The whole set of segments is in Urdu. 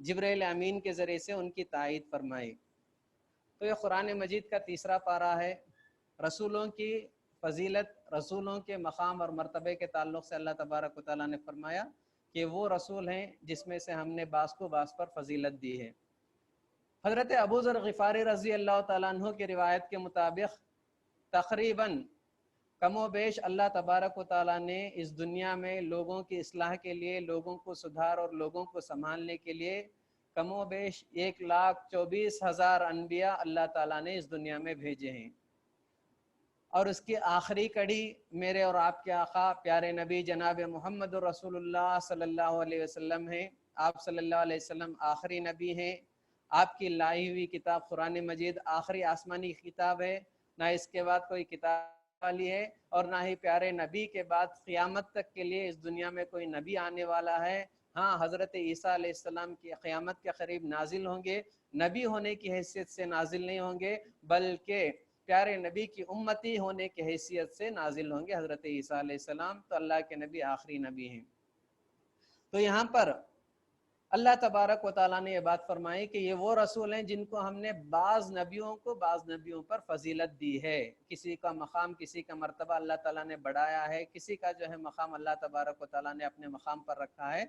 جبرائیل امین کے ذریعے سے ان کی تائید فرمائی۔ تو یہ قرآن مجید کا تیسرا پارہ ہے۔ رسولوں کی فضیلت، رسولوں کے مقام اور مرتبے کے تعلق سے اللہ تبارک و تعالیٰ نے فرمایا کہ وہ رسول ہیں جس میں سے ہم نے بعض کو بعض پر فضیلت دی ہے۔ حضرت ابو ذر غفاری رضی اللہ تعالیٰ عنہ کی روایت کے مطابق تقریباً کم و بیش اللہ تبارک و تعالیٰ نے اس دنیا میں لوگوں کی اصلاح کے لیے، لوگوں کو سدھار اور لوگوں کو سنبھالنے کے لیے کم و بیش 1,24,000 انبیاء اللہ تعالیٰ نے اس دنیا میں بھیجے ہیں، اور اس کی آخری کڑی میرے اور آپ کے آقا پیارے نبی جناب محمد رسول اللہ صلی اللہ علیہ وسلم ہیں۔ آپ صلی اللہ علیہ وسلم آخری نبی ہیں۔ آپ کی لائی ہوئی کتاب قرآن مجید آخری آسمانی کتاب ہے، نہ اس کے بعد کوئی کتاب والی ہے، اور نہ ہی پیارے نبی کے بعد قیامت تک کے لیے اس دنیا میں کوئی نبی آنے والا ہے۔ ہاں، حضرت عیسیٰ علیہ السلام کی قیامت کے قریب نازل ہوں گے، نبی ہونے کی حیثیت سے نازل نہیں ہوں گے، بلکہ پیارے نبی کی امتی ہونے کی حیثیت سے نازل ہوں گے حضرت عیسیٰ علیہ السلام۔ تو اللہ کے نبی آخری نبی ہیں۔ تو یہاں پر اللہ تبارک و تعالیٰ نے یہ بات فرمائی کہ یہ وہ رسول ہیں جن کو ہم نے بعض نبیوں کو بعض نبیوں پر فضیلت دی ہے۔ کسی کا مقام، کسی کا مرتبہ اللہ تعالیٰ نے بڑھایا ہے، کسی کا جو ہے مقام اللہ تبارک و تعالیٰ نے اپنے مقام پر رکھا ہے۔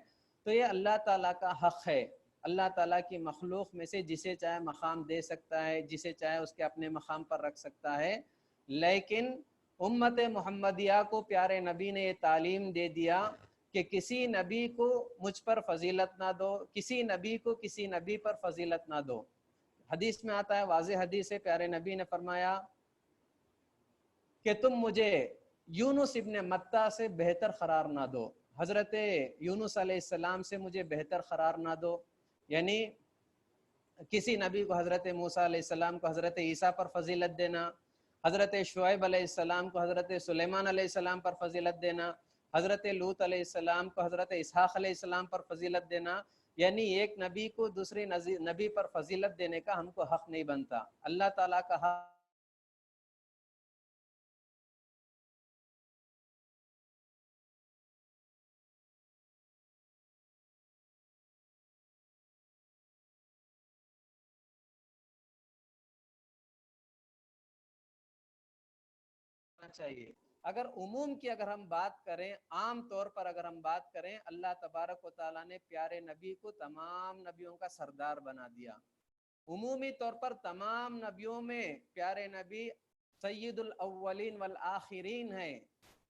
تو یہ اللہ تعالیٰ کا حق ہے۔ اللہ تعالیٰ کی مخلوق میں سے جسے چاہے مقام دے سکتا ہے، جسے چاہے اس کے اپنے مقام پر رکھ سکتا ہے، لیکن امت محمدیہ کو پیارے نبی نے یہ تعلیم دے دیا کہ کسی نبی کو مجھ پر فضیلت نہ دو، کسی نبی کو کسی نبی پر فضیلت نہ دو۔ حدیث میں آتا ہے، واضح حدیث ہے، پیارے نبی نے فرمایا کہ تم مجھے یونس ابن متیٰ سے بہتر قرار نہ دو، حضرت یونس علیہ السلام سے مجھے بہتر قرار نہ دو۔ یعنی کسی نبی کو، حضرت موسیٰ علیہ السلام کو حضرت عیسیٰ پر فضیلت دینا، حضرت شعیب علیہ السلام کو حضرت سلیمان علیہ السلام پر فضیلت دینا، حضرت لوط علیہ السلام کو حضرت اسحاق علیہ السلام پر فضیلت دینا، یعنی ایک نبی کو دوسری نبی پر فضیلت دینے کا ہم کو حق نہیں بنتا۔ اللہ تعالیٰ کا حق چاہیے۔ اگر عموم کی اگر ہم بات کریں، عام طور پر اگر ہم بات کریں، اللہ تبارک و تعالیٰ نے پیارے نبی کو تمام نبیوں کا سردار بنا دیا۔ عمومی طور پر تمام نبیوں میں پیارے نبی سید الاولین والآخرین ہیں۔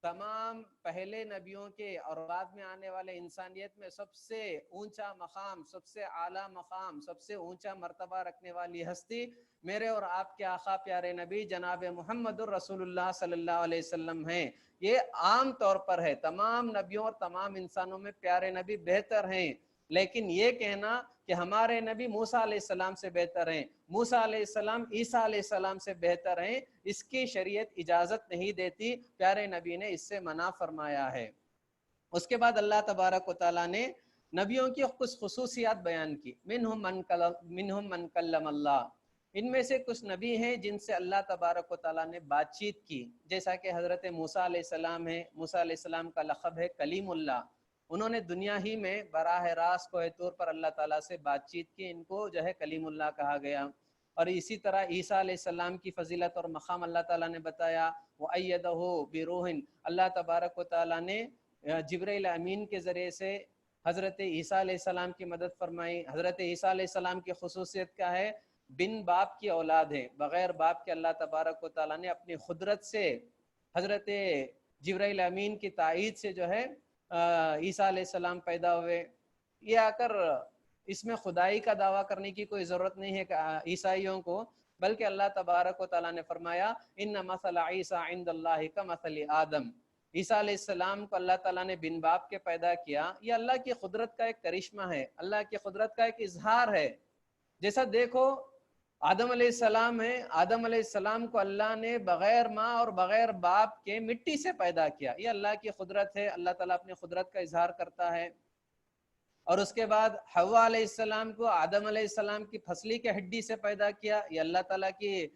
تمام پہلے نبیوں کے اور بعد میں آنے والے انسانیت میں سب سے اونچا مقام، سب سے اعلیٰ مقام، سب سے اونچا مرتبہ رکھنے والی ہستی میرے اور آپ کے آقا پیارے نبی جناب محمد الرسول اللہ صلی اللہ علیہ وسلم ہیں۔ یہ عام طور پر ہے، تمام نبیوں اور تمام انسانوں میں پیارے نبی بہتر ہیں، لیکن یہ کہنا کہ ہمارے نبی موسیٰ علیہ السلام سے بہتر ہیں، موسیٰ علیہ السلام عیسیٰ علیہ السلام سے بہتر ہیں، اس کی شریعت اجازت نہیں دیتی، پیارے نبی نے اس سے منع فرمایا ہے۔ اس کے بعد اللہ تبارک و تعالیٰ نے نبیوں کی کچھ خصوصیات بیان کی، منہم من کلم اللہ، ان میں سے کچھ نبی ہیں جن سے اللہ تبارک و تعالیٰ نے بات چیت کی، جیسا کہ حضرت موسیٰ علیہ السلام ہے۔ موسیٰ علیہ السلام کا لقب ہے کلیم اللہ، انہوں نے دنیا ہی میں براہ راست کوہ طور پر اللہ تعالیٰ سے بات چیت کی، ان کو جو ہے کلیم اللہ کہا گیا۔ اور اسی طرح عیسیٰ علیہ السلام کی فضیلت اور مقام اللہ تعالیٰ نے بتایا، وَأَيَّدَهُ بِرُوحٍ، اللہ تبارک و تعالیٰ نے جبرائیل امین کے ذریعے سے حضرت عیسیٰ علیہ السلام کی مدد فرمائی۔ حضرت عیسیٰ علیہ السلام کی خصوصیت کیا ہے؟ بن باپ کی اولاد ہے، بغیر باپ کے اللہ تبارک و تعالیٰ نے اپنی قدرت سے حضرت جبرائیل امین کی تائید سے جو ہے عیسیٰ علیہ السلام پیدا ہوئے۔ یہ آ کر اس میں خدائی کا دعویٰ کرنے کی کوئی ضرورت نہیں ہے عیسائیوں کو، بلکہ اللہ تبارک و تعالیٰ نے فرمایا ان مثل عیسیٰ عند اللہ کمثل آدم، عیسیٰ علیہ السلام کو اللہ تعالیٰ نے بن باپ کے پیدا کیا۔ یہ اللہ کی قدرت کا ایک کرشمہ ہے، اللہ کی قدرت کا ایک اظہار ہے۔ جیسا دیکھو آدم علیہ السلام ہے، آدم علیہ السلام کو اللہ نے بغیر ماں اور بغیر باپ کے مٹی سے پیدا کیا، یہ اللہ کی قدرت ہے، اللہ تعالیٰ اپنی قدرت کا اظہار کرتا ہے۔ اور اس کے بعد حوا علیہ السلام کو آدم علیہ السلام کی پھسلی کے ہڈی سے پیدا کیا، یہ اللہ تعالیٰ کی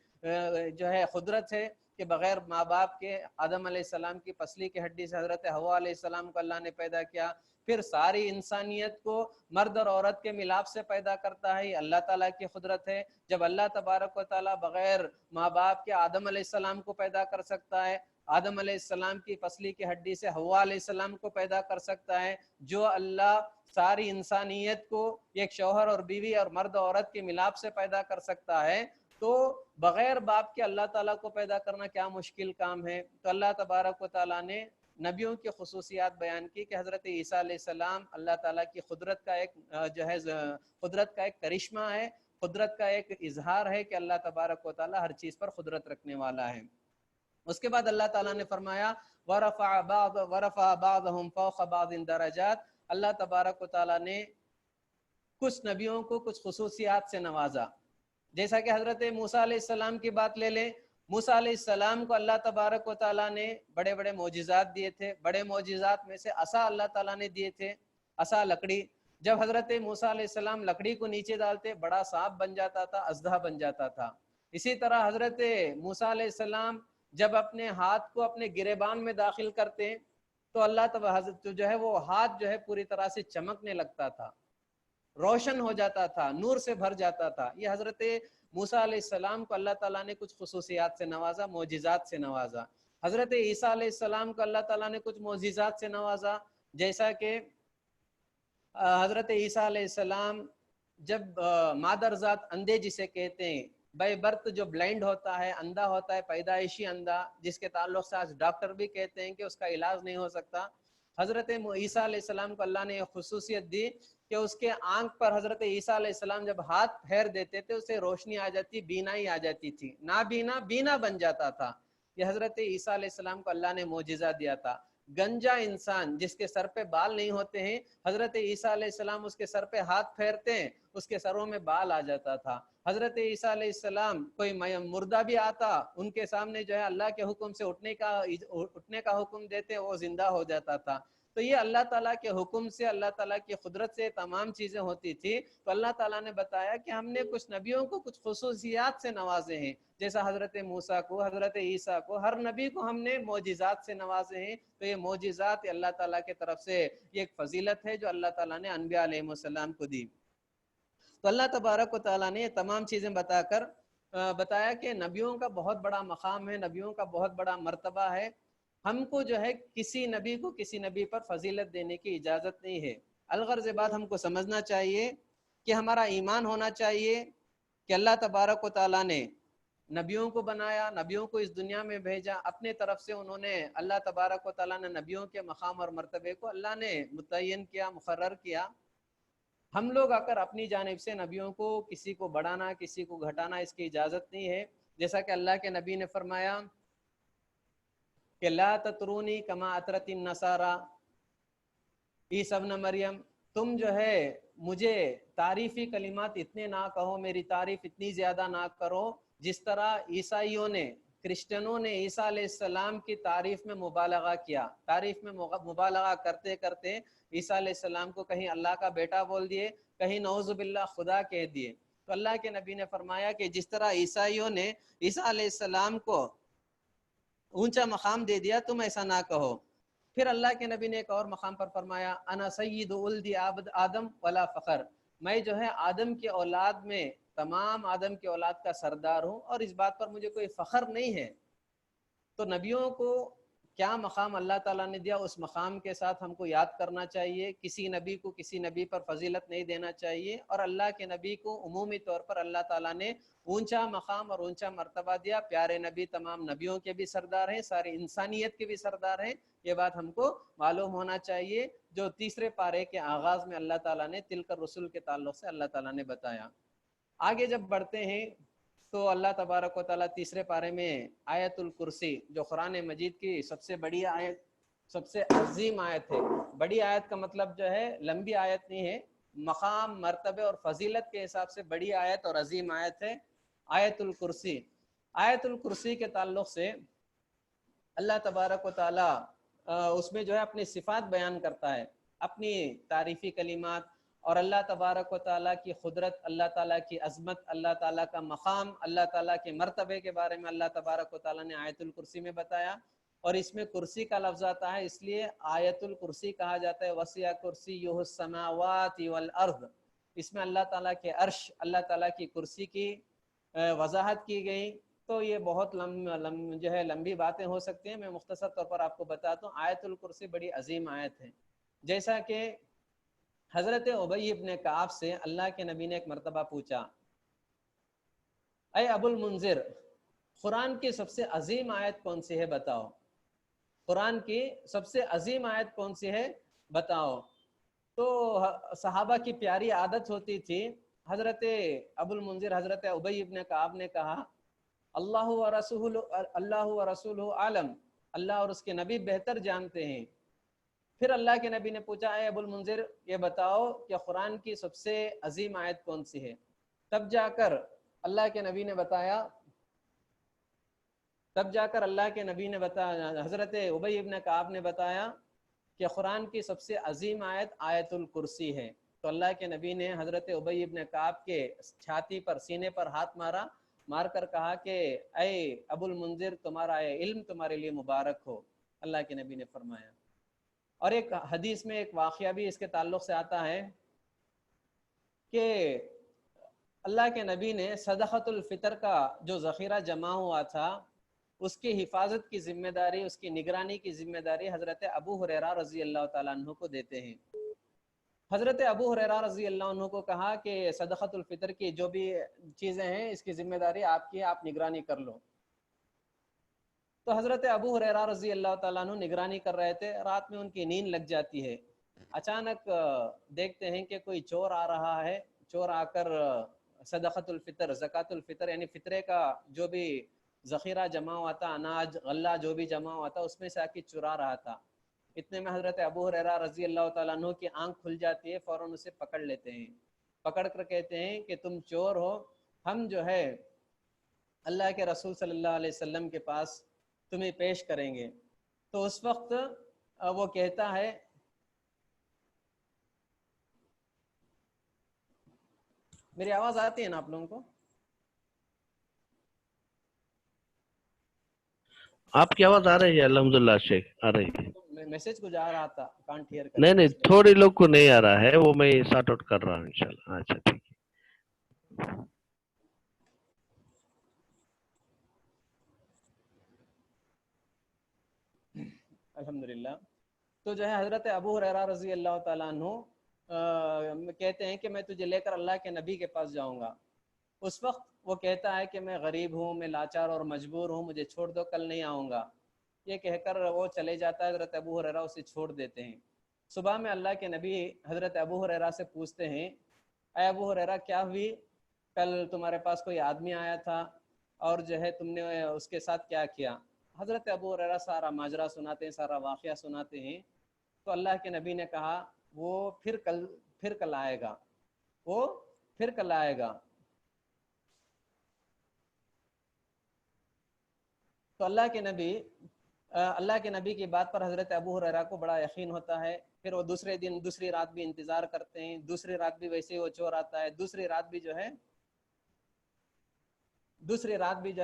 جو ہے قدرت ہے کہ بغیر ماں باپ کے آدم علیہ السلام کی پسلی کی ہڈی سے حضرت حوا علیہ السلام کو اللہ نے پیدا کیا۔ پھر ساری انسانیت کو مرد اور عورت کے ملاپ سے پیدا کرتا ہے، یہ اللہ تعالیٰ کی قدرت ہے۔ جب اللہ تبارک و تعالیٰ بغیر ماں باپ کے آدم علیہ السلام کو پیدا کر سکتا ہے، آدم علیہ السلام کی پسلی کی ہڈی سے حوا علیہ السلام کو پیدا کر سکتا ہے، جو اللہ ساری انسانیت کو ایک شوہر اور بیوی اور مرد اور عورت کے ملاپ سے پیدا کر سکتا ہے، تو بغیر باپ کے اللہ تعالیٰ کو پیدا کرنا کیا مشکل کام ہے۔ تو اللہ تبارک و تعالیٰ نے نبیوں کی خصوصیات بیان کی کہ حضرت عیسیٰ علیہ السلام اللہ تعالیٰ کی قدرت کا ایک قدرت کا ایک کرشمہ ہے، قدرت کا ایک اظہار ہے کہ اللہ تبارک و تعالیٰ ہر چیز پر قدرت رکھنے والا ہے۔ اس کے بعد اللہ تعالیٰ نے فرمایا وَرَفَعَ بَعْضَهُمْ فَوْقَ بَعْضٍ دَرَجَاتٍ، اللہ تبارک و تعالیٰ نے کچھ نبیوں کو کچھ خصوصیات سے نوازا۔ جیسا کہ حضرت موسیٰ علیہ السلام کی بات لے لیں، موسیٰ علیہ السلام کو اللہ تبارک و تعالیٰ نے بڑے بڑے معجزات دیے تھے، بڑے معجزات میں سے عصا اللہ تعالیٰ نے دیے تھے، عصا لکڑی۔ جب حضرت موسیٰ علیہ السلام لکڑی کو نیچے ڈالتے بڑا سانپ بن جاتا تھا، اژدہا بن جاتا تھا۔ اسی طرح حضرت موسیٰ علیہ السلام جب اپنے ہاتھ کو اپنے گریبان میں داخل کرتے تو اللہ حضرت جو ہے وہ ہاتھ جو ہے پوری طرح سے چمکنے لگتا تھا، روشن ہو جاتا تھا، نور سے بھر جاتا تھا۔ یہ حضرت موسیٰ علیہ السلام کو اللہ تعالیٰ نے کچھ خصوصیات سے نوازا، معجزات سے نوازا۔ حضرت عیسیٰ علیہ السلام کو اللہ تعالیٰ نے کچھ معجزات سے نوازا، جیسا کہ حضرت عیسیٰ علیہ السلام جب مادر ذات اندھے جسے کہتے ہیں، بائی برتھ جو بلائنڈ ہوتا ہے، اندھا ہوتا ہے، پیدائشی اندھا، جس کے تعلق سے آج ڈاکٹر بھی کہتے ہیں کہ اس کا علاج نہیں ہو سکتا، حضرت عیسیٰ علیہ السلام کو اللہ نے یہ خصوصیت دی کہ اس کے آنکھ پر حضرت عیسیٰ علیہ السلام جب ہاتھ پھیر دیتے تھے اسے روشنی آ جاتی، بینائی آ جاتی تھی، نابینا بینا بن جاتا تھا۔ یہ حضرت عیسیٰ علیہ السلام کو اللہ نے معجزہ دیا تھا۔ گنجا انسان جس کے سر پہ بال نہیں ہوتے ہیں، حضرت عیسیٰ علیہ السلام اس کے سر پہ ہاتھ پھیرتے ہیں، اس کے سروں میں بال آ جاتا تھا۔ حضرت عیسیٰ علیہ السلام کوئی مردہ بھی آتا ان کے سامنے جو ہے اللہ کے حکم سے اٹھنے کا حکم دیتے، وہ زندہ ہو جاتا تھا۔ تو یہ اللہ تعالیٰ کے حکم سے، اللہ تعالیٰ کی قدرت سے تمام چیزیں ہوتی تھی۔ تو اللہ تعالیٰ نے بتایا کہ ہم نے کچھ نبیوں کو کچھ خصوصیات سے نوازے ہیں، جیسا حضرت موسیٰ کو، حضرت عیسیٰ کو، ہر نبی کو ہم نے معجزات سے نوازے ہیں۔ تو یہ معجزات اللہ تعالیٰ کی طرف سے یہ ایک فضیلت ہے جو اللہ تعالیٰ نے انبیاء علیہ السلام کو دی۔ تو اللہ تبارک و تعالیٰ نے یہ تمام چیزیں بتا کر بتایا کہ نبیوں کا بہت بڑا مقام ہے، نبیوں کا بہت بڑا مرتبہ ہے۔ ہم کو جو ہے کسی نبی کو کسی نبی پر فضیلت دینے کی اجازت نہیں ہے۔ الغرض بات ہم کو سمجھنا چاہیے کہ ہمارا ایمان ہونا چاہیے کہ اللہ تبارک و تعالیٰ نے نبیوں کو بنایا، نبیوں کو اس دنیا میں بھیجا، اپنے طرف سے انہوں نے اللہ تبارک و تعالیٰ نے نبیوں کے مقام اور مرتبے کو اللہ نے متعین کیا، مقرر کیا۔ ہم لوگ اگر اپنی جانب سے نبیوں کو کسی کو بڑھانا، کسی کو گھٹانا، اس کی اجازت نہیں ہے۔ جیسا کہ اللہ کے نبی نے فرمایا کہ لا تطرونی کما اطرت النصارى عیسی ابن مریم، تم جو ہے مجھے تعریفی کلمات اتنے نہ کہو، میری تعریف اتنی زیادہ نہ کرو جس طرح عیسائیوں نے، کرسچنوں نے عیسیٰ علیہ السلام کی تعریف میں مبالغہ کیا۔ تعریف میں مبالغہ کرتے کرتے عیسیٰ علیہ السلام کو کہیں اللہ کا بیٹا بول دیے، کہیں نعوذ باللہ خدا کہہ دیے۔ تو اللہ کے نبی نے فرمایا کہ جس طرح عیسائیوں نے عیسیٰ علیہ السلام کو اونچا مقام دے دیا، تم ایسا نہ کہو۔ پھر اللہ کے نبی نے ایک اور مقام پر فرمایا انا سید ولد آدم ولا فخر، میں جو ہے آدم کی اولاد میں تمام آدم کی اولاد کا سردار ہوں اور اس بات پر مجھے کوئی فخر نہیں ہے۔ تو نبیوں کو کیا مقام اللہ تعالیٰ نے دیا، اس مقام کے ساتھ ہم کو یاد کرنا چاہیے۔ کسی نبی کو کسی نبی پر فضیلت نہیں دینا چاہیے، اور اللہ کے نبی کو عمومی طور پر اللہ تعالیٰ نے اونچا مقام اور اونچا مرتبہ دیا۔ پیارے نبی تمام نبیوں کے بھی سردار ہیں، ساری انسانیت کے بھی سردار ہیں، یہ بات ہم کو معلوم ہونا چاہیے، جو تیسرے پارے کے آغاز میں اللہ تعالیٰ نے تلک الرسل کے تعلق سے اللہ تعالیٰ نے بتایا۔ آگے جب بڑھتے ہیں تو اللہ تبارک و تعالیٰ تیسرے پارے میں آیت الکرسی، جو قرآن مجید کی سب سے بڑی آیت، سب سے عظیم آیت ہے۔ بڑی آیت کا مطلب جو ہے لمبی آیت نہیں ہے، مقام، مرتبے اور فضیلت کے حساب سے بڑی آیت اور عظیم آیت ہے آیت الکرسی۔ آیت الکرسی کے تعلق سے اللہ تبارک و تعالیٰ اس میں جو ہے اپنی صفات بیان کرتا ہے، اپنی تعریفی کلمات، اور اللہ تبارک و تعالیٰ کی قدرت، اللہ تعالیٰ کی عظمت، اللہ تعالیٰ کا مقام، اللہ تعالیٰ کے مرتبے کے بارے میں اللہ تبارک و تعالیٰ نے آیت الکرسی میں بتایا۔ اور اس میں کرسی کا لفظ آتا ہے، اس لیے آیت الکرسی کہا جاتا ہے۔ وسع کرسیہ السماوات والارض، اس میں اللہ تعالیٰ کے عرش، اللہ تعالیٰ کی کرسی کی وضاحت کی گئی۔ تو یہ بہت لمبی باتیں ہو سکتی ہیں، میں مختصر طور پر آپ کو بتاتا ہوں۔ آیت الکرسی بڑی عظیم آیت ہے، جیسا کہ حضرت ابی ابن کعب سے اللہ کے نبی نے ایک مرتبہ پوچھا، اے ابو المنذر، قرآن کی سب سے عظیم آیت کون سی ہے بتاؤ، قرآن کی سب سے عظیم آیت کون سی ہے بتاؤ۔ تو صحابہ کی پیاری عادت ہوتی تھی، حضرت ابو المنذر حضرت ابی ابن کعب نے کہا اللہ و رسول عالم، اللہ اور اس کے نبی بہتر جانتے ہیں۔ پھر اللہ کے نبی نے پوچھا، اے ابو المنذر یہ بتاؤ کہ قرآن کی سب سے عظیم آیت کون سی ہے؟ تب جا کر اللہ کے نبی نے بتایا، حضرت ابی ابن کعب نے بتایا کہ قرآن کی سب سے عظیم آیت آیت الکرسی ہے۔ تو اللہ کے نبی نے حضرت ابی ابن کعب کے چھاتی پر، سینے پر ہاتھ مار کر کہا کہ اے ابو المنذر، تمہارا علم تمہارے لیے مبارک ہو، اللہ کے نبی نے فرمایا۔ اور ایک حدیث میں ایک واقعہ بھی اس کے تعلق سے آتا ہے کہ اللہ کے نبی نے صدقۃ الفطر کا جو ذخیرہ جمع ہوا تھا، اس کی حفاظت کی ذمہ داری، اس کی نگرانی کی ذمہ داری حضرت ابو ہریرہ رضی اللہ تعالیٰ عنہ کو دیتے ہیں۔ حضرت ابو ہریرہ رضی اللہ عنہ کو کہا کہ صدقۃ الفطر کی جو بھی چیزیں ہیں اس کی ذمہ داری آپ کی، آپ نگرانی کر لو۔ تو حضرت ابو ہریرہ رضی اللہ تعالیٰ عنہ نگرانی کر رہے تھے، رات میں ان کی نیند لگ جاتی ہے، اچانک دیکھتے ہیں کہ کوئی چور آ رہا ہے، چور آ کر صدقۃ الفطر، زکوٰۃ الفطر یعنی فطرے کا جو بھی ذخیرہ جمع ہوا تھا، اناج غلہ جو بھی جمع ہوا تھا، اس میں سے آ کے چرا رہا تھا۔ اتنے میں حضرت ابو ہریرہ رضی اللہ تعالیٰ عنہ کی آنکھ کھل جاتی ہے، فوراً اسے پکڑ لیتے ہیں، پکڑ کر کہتے ہیں کہ تم چور ہو، ہم جو ہے اللہ کے رسول صلی اللہ علیہ وسلم کے پاس تمہیں پیش کریں گے۔ تو اس وقت وہ کہتا ہے، میری آواز آتی ہے نا آپ لوگوں کو؟ آپ کی آواز آ رہی ہے الحمدللہ شیخ، آ رہی ہے۔ میسج کو جا رہا تھا، کانٹ ہیئر کر نہیں تھوڑی لوگ کو نہیں آ رہا ہے، وہ میں سارٹ آؤٹ کر رہا ہوں انشاءاللہ۔ اچھا ٹھیک ہے۔ الحمدللہ۔ تو جو ہے حضرت ابو ہریرہ رضی اللہ تعالیٰ عنہ کہتے ہیں کہ میں تجھے لے کر اللہ کے نبی کے پاس جاؤں گا۔ اس وقت وہ کہتا ہے کہ میں غریب ہوں، میں لاچار اور مجبور ہوں، مجھے چھوڑ دو، کل نہیں آؤں گا۔ یہ کہہ کر وہ چلے جاتا ہے، حضرت ابو ہریرہ اسے چھوڑ دیتے ہیں۔ صبح میں اللہ کے نبی حضرت ابو ہریرہ سے پوچھتے ہیں، اے ابو ہریرہ کیا ہوئی، کل تمہارے پاس کوئی آدمی آیا تھا اور جو ہے تم نے اس کے ساتھ کیا کیا؟ حضرت ابو ہریرہ سارا ماجرا سناتے ہیں، سارا واقعہ سناتے ہیں۔ تو اللہ کے نبی نے کہا وہ پھر کل آئے گا، وہ پھر کل آئے گا۔ تو اللہ کے نبی کی بات پر حضرت ابو ہریرہ کو بڑا یقین ہوتا ہے۔ پھر وہ دوسری رات بھی انتظار کرتے ہیں، دوسری رات بھی ویسے وہ چور آتا ہے، دوسری رات بھی جو ہے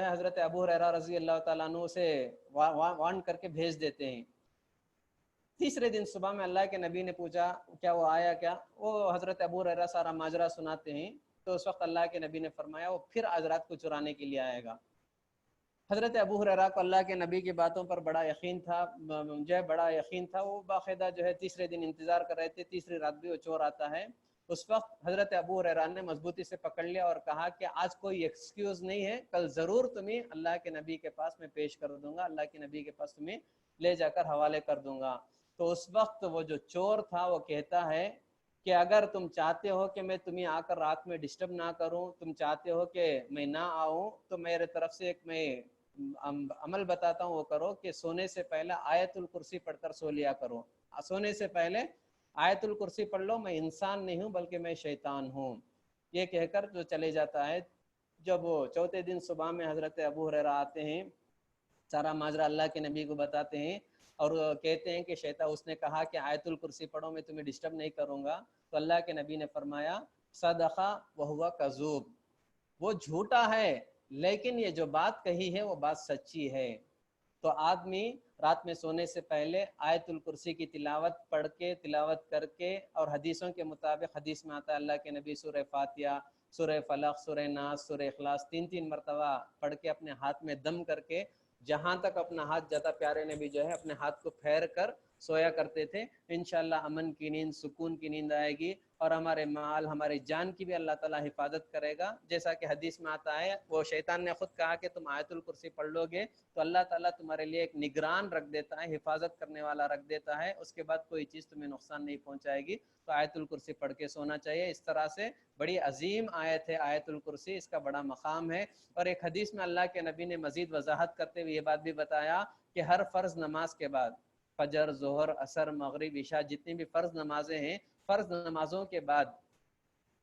حضرت ابو ہریرہ رضی اللہ تعالیٰ عنہ سے وارن کر کے بھیج دیتے ہیں۔ تیسرے دن صبح میں اللہ کے نبی نے پوچھا کیا وہ آیا کیا؟ وہ حضرت ابو ہریرہ سارا ماجرا سناتے ہیں۔ تو اس وقت اللہ کے نبی نے فرمایا وہ پھر آج رات کو چرانے کے لیے آئے گا۔ حضرت ابو ہریرہ کو اللہ کے نبی کی باتوں پر بڑا یقین تھا، وہ باقاعدہ جو ہے تیسرے دن انتظار کر رہے تھے، تیسری رات بھی وہ چور آتا ہے۔ اس وقت حضرت ابو ہریرہ نے مضبوطی سے پکڑ لیا اور کہا کہ آج کوئی ایکسکیوز نہیں ہے، کل ضرور تمہیں اللہ کے نبی کے پاس میں پیش کر دوں گا، اللہ کے نبی کے پاس تمہیں لے جا کر حوالے کر دوں گا۔ تو اس وقت وہ جو چور تھا وہ کہتا ہے کہ اگر تم چاہتے ہو کہ میں تمہیں آ کر رات میں ڈسٹرب نہ کروں، تم چاہتے ہو کہ میں نہ آؤں، تو میرے طرف سے ایک میں عمل بتاتا ہوں، وہ کرو کہ سونے سے پہلے آیت الکرسی پڑھ کر سو لیا کرو، سونے سے پہلے آیت الکرسی پڑھ لو، میں انسان نہیں ہوں بلکہ میں شیطان ہوں۔ یہ کہہ کر جو چلے جاتا ہے۔ جب وہ چوتھے دن صبح میں حضرت ابو ہریرہ آتے ہیں، سارا ماجرا اللہ کے نبی کو بتاتے ہیں اور کہتے ہیں کہ شیطان اس نے کہا کہ آیت الکرسی پڑھو، میں تمہیں ڈسٹرب نہیں کروں گا۔ تو اللہ کے نبی نے فرمایا صدقہ وہو کذوب، وہ جھوٹا ہے لیکن یہ جو بات کہی ہے وہ بات سچی ہے۔ تو آدمی رات میں سونے سے پہلے آیت الکرسی کی تلاوت کر کے اور حدیثوں کے مطابق، حدیث میں آتا ہے اللہ کے نبی سورہ فاتحہ، سورہ فلق، سورہ ناس، سورہ اخلاص 3 مرتبہ پڑھ کے اپنے ہاتھ میں دم کر کے جہاں تک اپنا ہاتھ جاتا، پیارے نبی جو ہے اپنے ہاتھ کو پھیر کر سویا کرتے تھے۔ انشاءاللہ امن کی نیند، سکون کی نیند آئے گی، اور ہمارے مال، ہماری جان کی بھی اللہ تعالیٰ حفاظت کرے گا۔ جیسا کہ حدیث میں آتا ہے، وہ شیطان نے خود کہا کہ تم آیت الکرسی پڑھ لو گے تو اللہ تعالیٰ تمہارے لیے ایک نگران رکھ دیتا ہے، حفاظت کرنے والا رکھ دیتا ہے، اس کے بعد کوئی چیز تمہیں نقصان نہیں پہنچائے گی۔ تو آیت الکرسی پڑھ کے سونا چاہیے۔ اس طرح سے بڑی عظیم آیت ہے آیت الکرسی، اس کا بڑا مقام ہے۔ اور ایک حدیث میں اللہ کے نبی نے مزید وضاحت کرتے ہوئے یہ بات بھی بتایا کہ ہر فرض نماز کے بعد، فجر، ظہر، عصر، مغرب، عشاء، جتنی بھی فرض نمازیں ہیں، فرض نمازوں کے بعد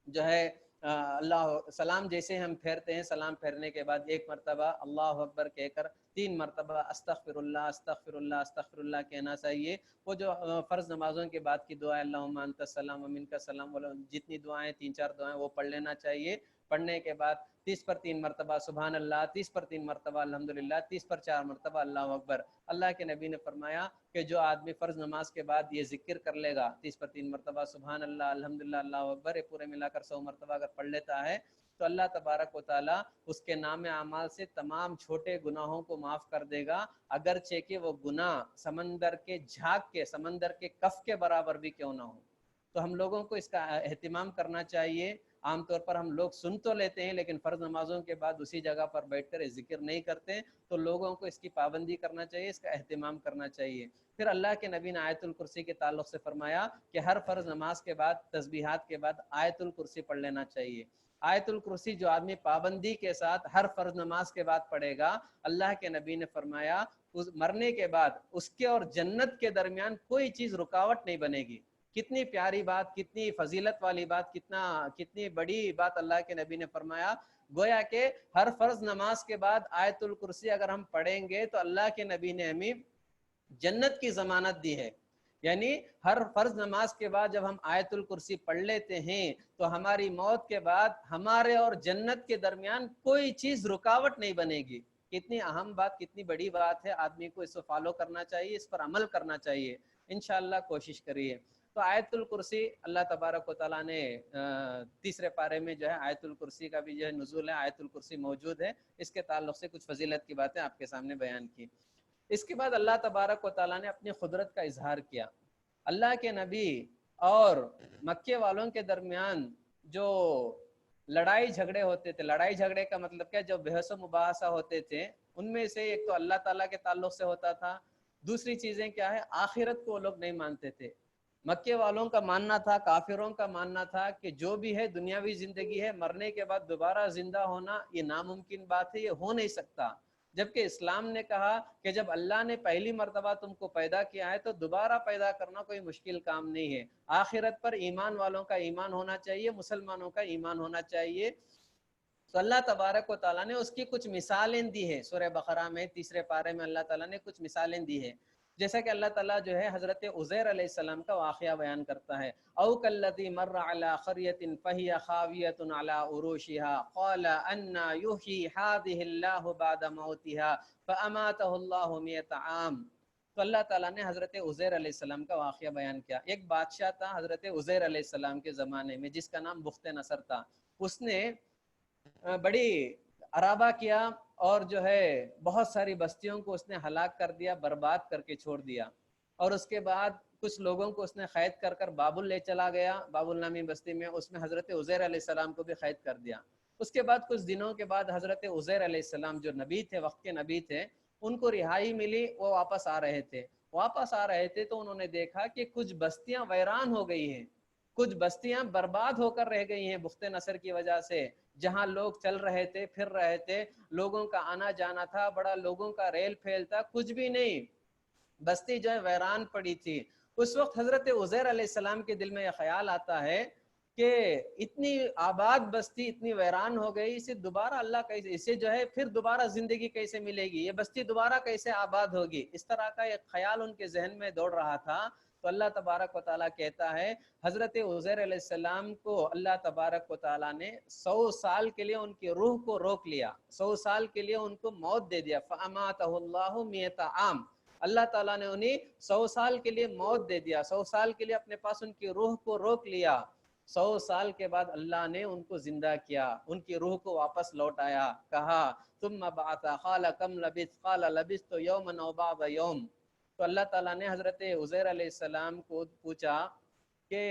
جو ہے اللہ سلام جیسے ہم پھیرتے ہیں، سلام پھیرنے کے بعد 1 مرتبہ اللہ اکبر کہہ کر 3 مرتبہ استغفر اللہ استغفر اللہ استغفر اللہ کہنا چاہیے۔ وہ جو فرض نمازوں کے بعد کی دعا اللہم انت السلام و منک السلام، جتنی دعائیں 3-4 دعائیں وہ پڑھ لینا چاہیے۔ پڑھنے کے بعد 30 پر 3 مرتبہ سبحان اللہ، 30 پر 3 مرتبہ الحمدللہ، 30 پر 4 مرتبہ اللہ اکبر۔ اللہ کے نبی نے فرمایا کہ جو آدمی فرض نماز کے بعد یہ ذکر کر لے گا 30 پر 3 مرتبہ سبحان اللہ، الحمدللہ، اللہ اکبر، یہ پورے ملا کر 100 مرتبہ اگر پڑھ لیتا ہے تو اللہ تبارک و تعالیٰ اس کے نام اعمال سے تمام چھوٹے گناہوں کو معاف کر دے گا، اگرچہ کہ وہ گناہ سمندر کے جھاگ کے، سمندر کے کف کے برابر بھی کیوں نہ ہو۔ تو ہم لوگوں کو اس کا اہتمام کرنا چاہیے۔ عام طور پر ہم لوگ سن تو لیتے ہیں لیکن فرض نمازوں کے بعد اسی جگہ پر بیٹھ کر ذکر نہیں کرتے، تو لوگوں کو اس کی پابندی کرنا چاہیے، اس کا اہتمام کرنا چاہیے۔ پھر اللہ کے نبی نے آیت الکرسی کے تعلق سے فرمایا کہ ہر فرض نماز کے بعد، تسبیحات کے بعد آیت الکرسی پڑھ لینا چاہیے۔ آیت الکرسی جو آدمی پابندی کے ساتھ ہر فرض نماز کے بعد پڑھے گا، اللہ کے نبی نے فرمایا اس مرنے کے بعد اس کے اور جنت کے درمیان کوئی چیز رکاوٹ نہیں بنے گی۔ کتنی پیاری بات، کتنی فضیلت والی بات، کتنی بڑی بات اللہ کے نبی نے فرمایا۔ گویا کہ ہر فرض نماز کے بعد آیت الکرسی اگر ہم پڑھیں گے تو اللہ کے نبی نے ہمیں جنت کی ضمانت دی ہے۔ یعنی ہر فرض نماز کے بعد جب ہم آیت الکرسی پڑھ لیتے ہیں تو ہماری موت کے بعد ہمارے اور جنت کے درمیان کوئی چیز رکاوٹ نہیں بنے گی۔ کتنی اہم بات، کتنی بڑی بات ہے، آدمی کو اس کو فالو کرنا چاہیے، اس پر عمل کرنا چاہیے۔ انشاءاللہ کوشش کریے۔ تو آیت الکرسی اللہ تبارک و تعالیٰ نے 3 پارے میں جو ہے آیت الکرسی کا بھی جو ہے نزول ہے، آیت الکرسی موجود ہے۔ اس کے تعلق سے کچھ فضیلت کی باتیں آپ کے سامنے بیان کی۔ اس کے بعد اللہ تبارک و تعالیٰ نے اپنی قدرت کا اظہار کیا۔ اللہ کے نبی اور مکے والوں کے درمیان جو لڑائی جھگڑے ہوتے تھے، لڑائی جھگڑے کا مطلب کیا، جو بحث و مباحثہ ہوتے تھے، ان میں سے ایک تو اللہ تعالیٰ کے تعلق سے ہوتا تھا، دوسری چیزیں کیا ہے، آخرت کو وہ لوگ نہیں مانتے تھے۔ مکے والوں کا ماننا تھا، کافروں کا ماننا تھا کہ جو بھی ہے دنیاوی زندگی ہے، مرنے کے بعد دوبارہ زندہ ہونا یہ ناممکن بات ہے، یہ ہو نہیں سکتا۔ جبکہ اسلام نے کہا کہ جب اللہ نے پہلی مرتبہ تم کو پیدا کیا ہے تو دوبارہ پیدا کرنا کوئی مشکل کام نہیں ہے۔ آخرت پر ایمان والوں کا ایمان ہونا چاہیے، مسلمانوں کا ایمان ہونا چاہیے۔ تو اللہ تبارک و تعالیٰ نے اس کی کچھ مثالیں دی ہے۔ سورہ بقرہ میں 3 پارے میں اللہ تعالیٰ نے کچھ مثالیں دی ہے، جیسا کہ اللہ تعالیٰ جو ہے حضرت عزیر علیہ السلام کا واقعہ بیان کرتا ہے۔ او کالذی مر علی قریۃ فہی خاویۃ علی عروشها قال انا یحیی ہذہ اللہ بعد موتها فاماتہ اللہ 100 عام۔ تو اللہ تعالیٰ نے حضرت عزیر علیہ السلام کا واقعہ بیان کیا۔ ایک بادشاہ تھا حضرت عزیر علیہ السلام کے زمانے میں جس کا نام بخت نصر تھا۔ اس نے بڑی عرابہ کیا اور جو ہے بہت ساری بستیوں کو اس نے ہلاک کر دیا، برباد کر کے چھوڑ دیا، اور اس کے بعد کچھ لوگوں کو اس نے قید کر کر بابل لے چلا گیا، بابل نامی بستی میں، اس میں حضرت عزیر علیہ السلام کو بھی قید کر دیا۔ اس کے بعد کچھ دنوں کے بعد حضرت عزیر علیہ السلام جو نبی تھے، وقت کے نبی تھے، ان کو رہائی ملی، وہ واپس آ رہے تھے تو انہوں نے دیکھا کہ کچھ بستیاں ویران ہو گئی ہیں، کچھ بستیاں برباد ہو کر رہ گئی ہیں بخت نصر کی وجہ سے۔ جہاں لوگ چل رہے تھے، پھر رہے تھے، لوگوں کا آنا جانا تھا، بڑا لوگوں کا ریل پھیل تھا، کچھ بھی نہیں، بستی جو ہے ویران پڑی تھی۔ اس وقت حضرت عزیر علیہ السلام کے دل میں یہ خیال آتا ہے کہ اتنی آباد بستی اتنی ویران ہو گئی، اسے دوبارہ اللہ کیسے، اسے جو ہے پھر دوبارہ زندگی کیسے ملے گی، یہ بستی دوبارہ کیسے آباد ہوگی۔ اس طرح کا ایک خیال ان کے ذہن میں دوڑ رہا تھا۔ تو اللہ تبارک و تعالیٰ کہتا ہے حضرت عزیر علیہ السلام کو اللہ تبارک و تعالیٰ نے 100 سال کے لیے ان کی روح کو روک لیا، 100 سال کے لیے ان کو موت دے دیا، فَأَمَاتَهُ اللَّهُ مِئَةَ عَامٍ، اللہ تعالیٰ نے انہیں 100 سال کے لیے موت دے دیا، 100 سال کے لیے اپنے پاس ان کی روح کو روک لیا۔ 100 سال کے بعد اللہ نے ان کو زندہ کیا، ان کی روح کو واپس لوٹایا، کہا ثم بعث قال کم لبثت قال لبثت یوما او بعض یوم۔ تو اللہ تعالیٰ نے حضرت عزیر علیہ السلام کو پوچھا کہ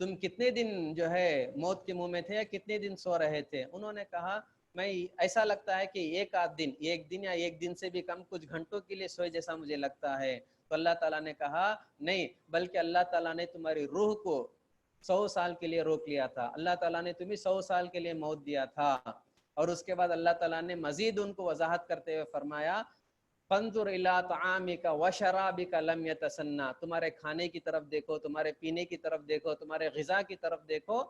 تم کتنے دن جو ہے موت کے منہ میں تھے یا کتنے دن سو رہے تھے؟ انہوں نے کہا میں ایسا لگتا ہے کہ ایک دن یا ایک دن سے بھی کم کچھ گھنٹوں کے لیے سوئے جیسا مجھے لگتا ہے۔ تو اللہ تعالیٰ نے کہا نہیں، بلکہ اللہ تعالیٰ نے تمہاری روح کو 100 سال کے لیے روک لیا تھا، اللہ تعالیٰ نے تمہیں 100 سال کے لیے موت دیا تھا۔ اور اس کے بعد اللہ تعالیٰ نے مزید ان کو وضاحت کرتے ہوئے فرمایا فانظر الی طعامک وشرابک لم یتسنى، تمہارے کھانے کی طرف دیکھو، تمہارے پینے کی طرف دیکھو، تمہارے غذا کی طرف دیکھو،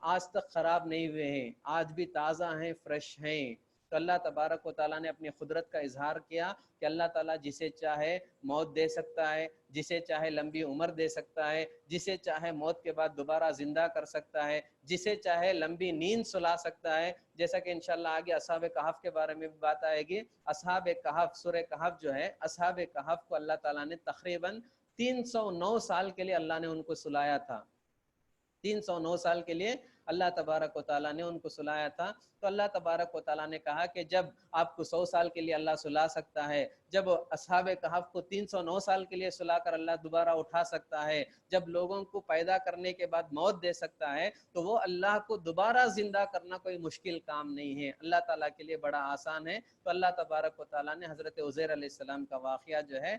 آج تک خراب نہیں ہوئے ہیں، آج بھی تازہ ہیں، فریش ہیں۔ تو اللہ تبارک و تعالیٰ نے اپنی قدرت کا اظہار کیا کہ اللہ تعالیٰ جسے چاہے موت دے سکتا ہے، جسے چاہے لمبی عمر دے سکتا ہے، جسے چاہے موت کے بعد دوبارہ زندہ کر سکتا ہے، جسے چاہے لمبی نیند سلا سکتا ہے، جیسا کہ انشاءاللہ آگے اصحاب کہف کے بارے میں بھی بات آئے گی۔ اصحاب کہف، سورہ کہف جو ہے، اصحاب کہف کو اللہ تعالیٰ نے تقریباً 309 سال کے لیے اللہ نے ان کو سلایا تھا، 309 سال کے لیے اللہ تبارک و تعالیٰ نے ان کو سلایا تھا۔ تو اللہ تبارک و تعالیٰ نے کہا کہ جب آپ کو 100 سال کے لیے اللہ سلا سکتا ہے، جب اصحاب کہف کو 309 سال کے لیے سلا کر اللہ دوبارہ اٹھا سکتا ہے، جب لوگوں کو پیدا کرنے کے بعد موت دے سکتا ہے، تو وہ اللہ کو دوبارہ زندہ کرنا کوئی مشکل کام نہیں ہے، اللہ تعالیٰ کے لیے بڑا آسان ہے۔ تو اللہ تبارک و تعالیٰ نے حضرت عزیر علیہ السلام کا واقعہ جو ہے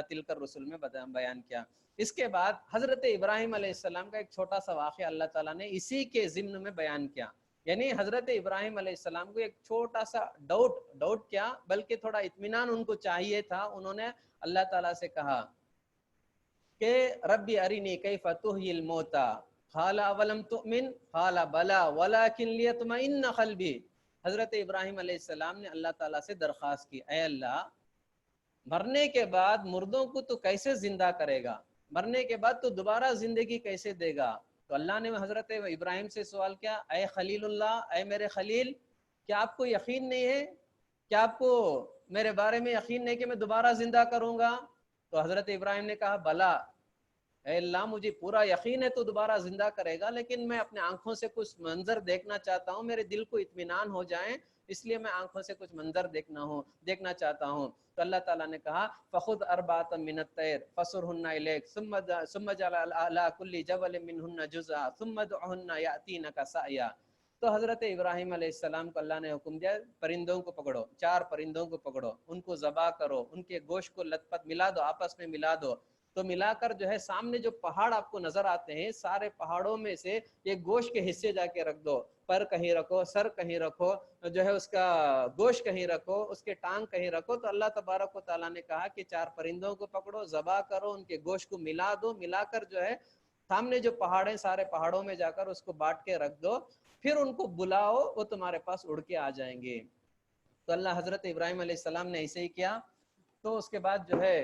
تلک الرسل میں بیان کیا۔ اس کے بعد حضرت ابراہیم علیہ السلام کا ایک چھوٹا سا واقعہ اللہ تعالیٰ نے اسی کے ضمن میں بیان کیا، یعنی حضرت ابراہیم علیہ السلام کو ایک چھوٹا سا ڈاؤٹ کیا، بلکہ تھوڑا اطمینان ان کو چاہیے تھا۔ انہوں نے اللہ تعالیٰ سے کہا کہ ربی ارینی کیف تحیی الموتی قال اولم تؤمن قال بلی ولکن لیطمئن قلبی۔ حضرت ابراہیم علیہ السلام نے اللہ تعالیٰ سے درخواست کی، اے اللہ مرنے کے بعد مردوں کو تو کیسے زندہ کرے گا، مرنے کے بعد تو دوبارہ زندگی کیسے دے گا؟ تو اللہ نے حضرت ابراہیم سے سوال کیا، اے خلیل اللہ، اے میرے خلیل، کیا آپ کو یقین نہیں ہے، کیا آپ کو میرے بارے میں یقین نہیں کہ میں دوبارہ زندہ کروں گا؟ تو حضرت ابراہیم نے کہا بلا، اے اللہ مجھے پورا یقین ہے تو دوبارہ زندہ کرے گا، لیکن میں اپنے آنکھوں سے کچھ منظر دیکھنا چاہتا ہوں، میرے دل کو اطمینان ہو جائیں، اس لیے میں آنکھوں سے کچھ منظر دیکھنا چاہتا ہوں۔ تو اللہ تعالیٰ نے کہا فخذ اربعۃ من الطیر فصرهن الیک ثم اجعل علی کل جبل منهن جزءا ثم ادعهن یاتینک سعیا۔ تو حضرت ابراہیم علیہ السلام کو اللہ نے حکم دیا پرندوں کو پکڑو، 4 پرندوں کو پکڑو، ان کو ذبح کرو، ان کے گوشت کو لت پت ملا دو، آپس میں ملا دو۔ تو ملا کر جو ہے سامنے جو پہاڑ آپ کو نظر آتے ہیں، سارے پہاڑوں میں سے ایک گوشت کے حصے جا کے رکھ دو، پر کہیں رکھو، سر کہیں رکھو، جو ہے اس کا گوشت کہیں رکھو، اس کے ٹانگ کہیں رکھو۔ تو اللہ تبارک و تعالیٰ نے کہا کہ 4 پرندوں کو پکڑو، ذبح کرو، ان کے گوشت کو ملا دو، ملا کر جو ہے سامنے جو پہاڑ ہیں سارے پہاڑوں میں جا کر اس کو بانٹ کے رکھ دو، پھر ان کو بلاؤ، وہ تمہارے پاس اڑ کے آ جائیں گے۔ تو اللہ حضرت ابراہیم علیہ السلام نے ایسے ہی کیا۔ تو اس کے بعد جو ہے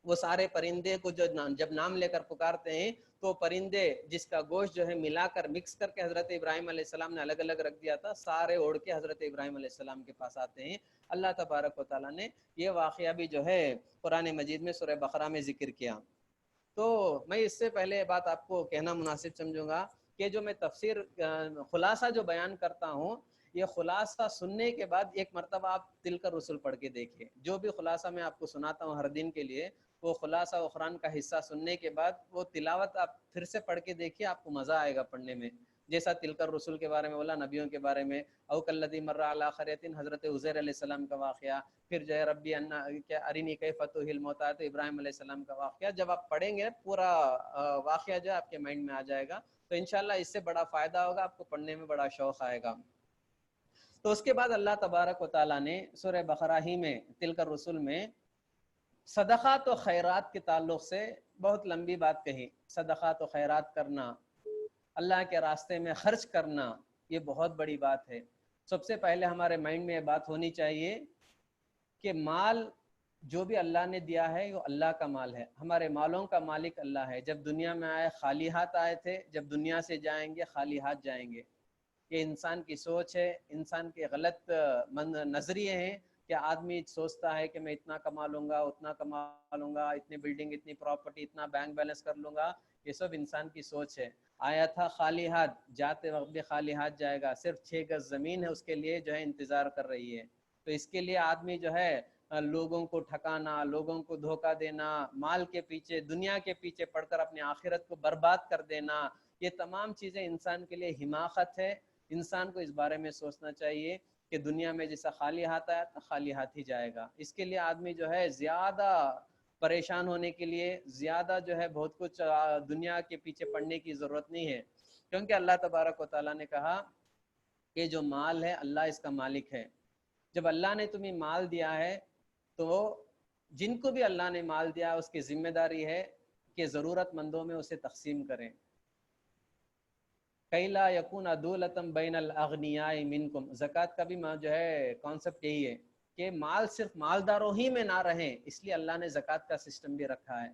وہ سارے پرندے کو جب نام لے کر پکارتے ہیں تو پرندے جس کا گوشت جو ہے ملا کر مکس کر کے حضرت ابراہیم علیہ السلام نے الگ الگ رکھ دیا تھا، سارے اڑ کے حضرت ابراہیم علیہ السلام کے پاس آتے ہیں۔ اللہ تبارک و تعالیٰ نے یہ واقعہ بھی جو ہے قرآن مجید میں سورہ بقرہ میں ذکر کیا۔ تو میں اس سے پہلے بات آپ کو کہنا مناسب سمجھوں گا کہ جو میں تفسیر خلاصہ جو بیان کرتا ہوں، یہ خلاصہ سننے کے بعد ایک مرتبہ آپ تلک الرسل پڑھ کے دیکھیں۔ جو بھی خلاصہ میں آپ کو سناتا ہوں ہر دن کے لیے، وہ خلاصہ و قرآن کا حصہ سننے کے بعد وہ تلاوت آپ پھر سے پڑھ کے دیکھیے، آپ کو مزہ آئے گا پڑھنے میں۔ جیسا تلک الرسل کے بارے میں بولا، نبیوں کے بارے میں، او کالذی مر علی قریۃ، حضرت عزیر علیہ السلام کا واقعہ، پھر جو ہے ربی ارینی کیف تحیی الموتی، تو ابراہیم علیہ السلام کا واقعہ، جب آپ پڑھیں گے پورا واقعہ جو ہے آپ کے مائنڈ میں آ جائے گا، تو انشاءاللہ اس سے بڑا فائدہ ہوگا، آپ کو پڑھنے میں بڑا شوق آئے گا۔ تو اس کے بعد اللہ تبارک و تعالیٰ نے سورہ بقرہ ہی میں تلک الرسل میں صدقات و خیرات کے تعلق سے بہت لمبی بات کہی۔ صدقات و خیرات کرنا، اللہ کے راستے میں خرچ کرنا، یہ بہت بڑی بات ہے۔ سب سے پہلے ہمارے مائنڈ میں یہ بات ہونی چاہیے کہ مال جو بھی اللہ نے دیا ہے وہ اللہ کا مال ہے، ہمارے مالوں کا مالک اللہ ہے۔ جب دنیا میں آئے خالی ہاتھ آئے تھے، جب دنیا سے جائیں گے خالی ہاتھ جائیں گے۔ یہ انسان کی سوچ ہے، انسان کے غلط نظریے ہیں کہ آدمی سوچتا ہے کہ میں اتنا کما لوں گا، اتنا کما لوں گا، اتنی بلڈنگ، اتنی پراپرٹی، اتنا بینک بیلنس کر لوں گا۔ یہ سب انسان کی سوچ ہے۔ آیا تھا خالی ہاتھ، جاتے وقت بھی خالی ہاتھ جائے گا۔ صرف 6 گز زمین ہے اس کے لیے جو ہے انتظار کر رہی ہے۔ تو اس کے لیے آدمی جو ہے لوگوں کو ٹھکانا، لوگوں کو دھوکہ دینا، مال کے پیچھے، دنیا کے پیچھے پڑ کر اپنی آخرت کو برباد کر دینا، یہ تمام چیزیں انسان کے لیے حماقت ہے۔ انسان کو اس بارے میں سوچنا چاہیے کہ دنیا میں جیسا خالی ہاتھ آیا تو خالی ہاتھ ہی جائے گا۔ اس کے لیے آدمی جو ہے زیادہ پریشان ہونے کے لیے، زیادہ جو ہے بہت کچھ دنیا کے پیچھے پڑنے کی ضرورت نہیں ہے، کیونکہ اللہ تبارک و تعالیٰ نے کہا کہ جو مال ہے اللہ اس کا مالک ہے۔ جب اللہ نے تمہیں مال دیا ہے تو جن کو بھی اللہ نے مال دیا اس کی ذمہ داری ہے کہ ضرورت مندوں میں اسے تقسیم کریں۔ کئی لا یکون دولتم بین الاغنیاء منکم، زکوٰۃ کا بھی جو ہے کانسیپٹ یہی ہے کہ مال صرف مالداروں ہی میں نہ رہیں، اس لیے اللہ نے زکوٰۃ کا سسٹم بھی رکھا ہے۔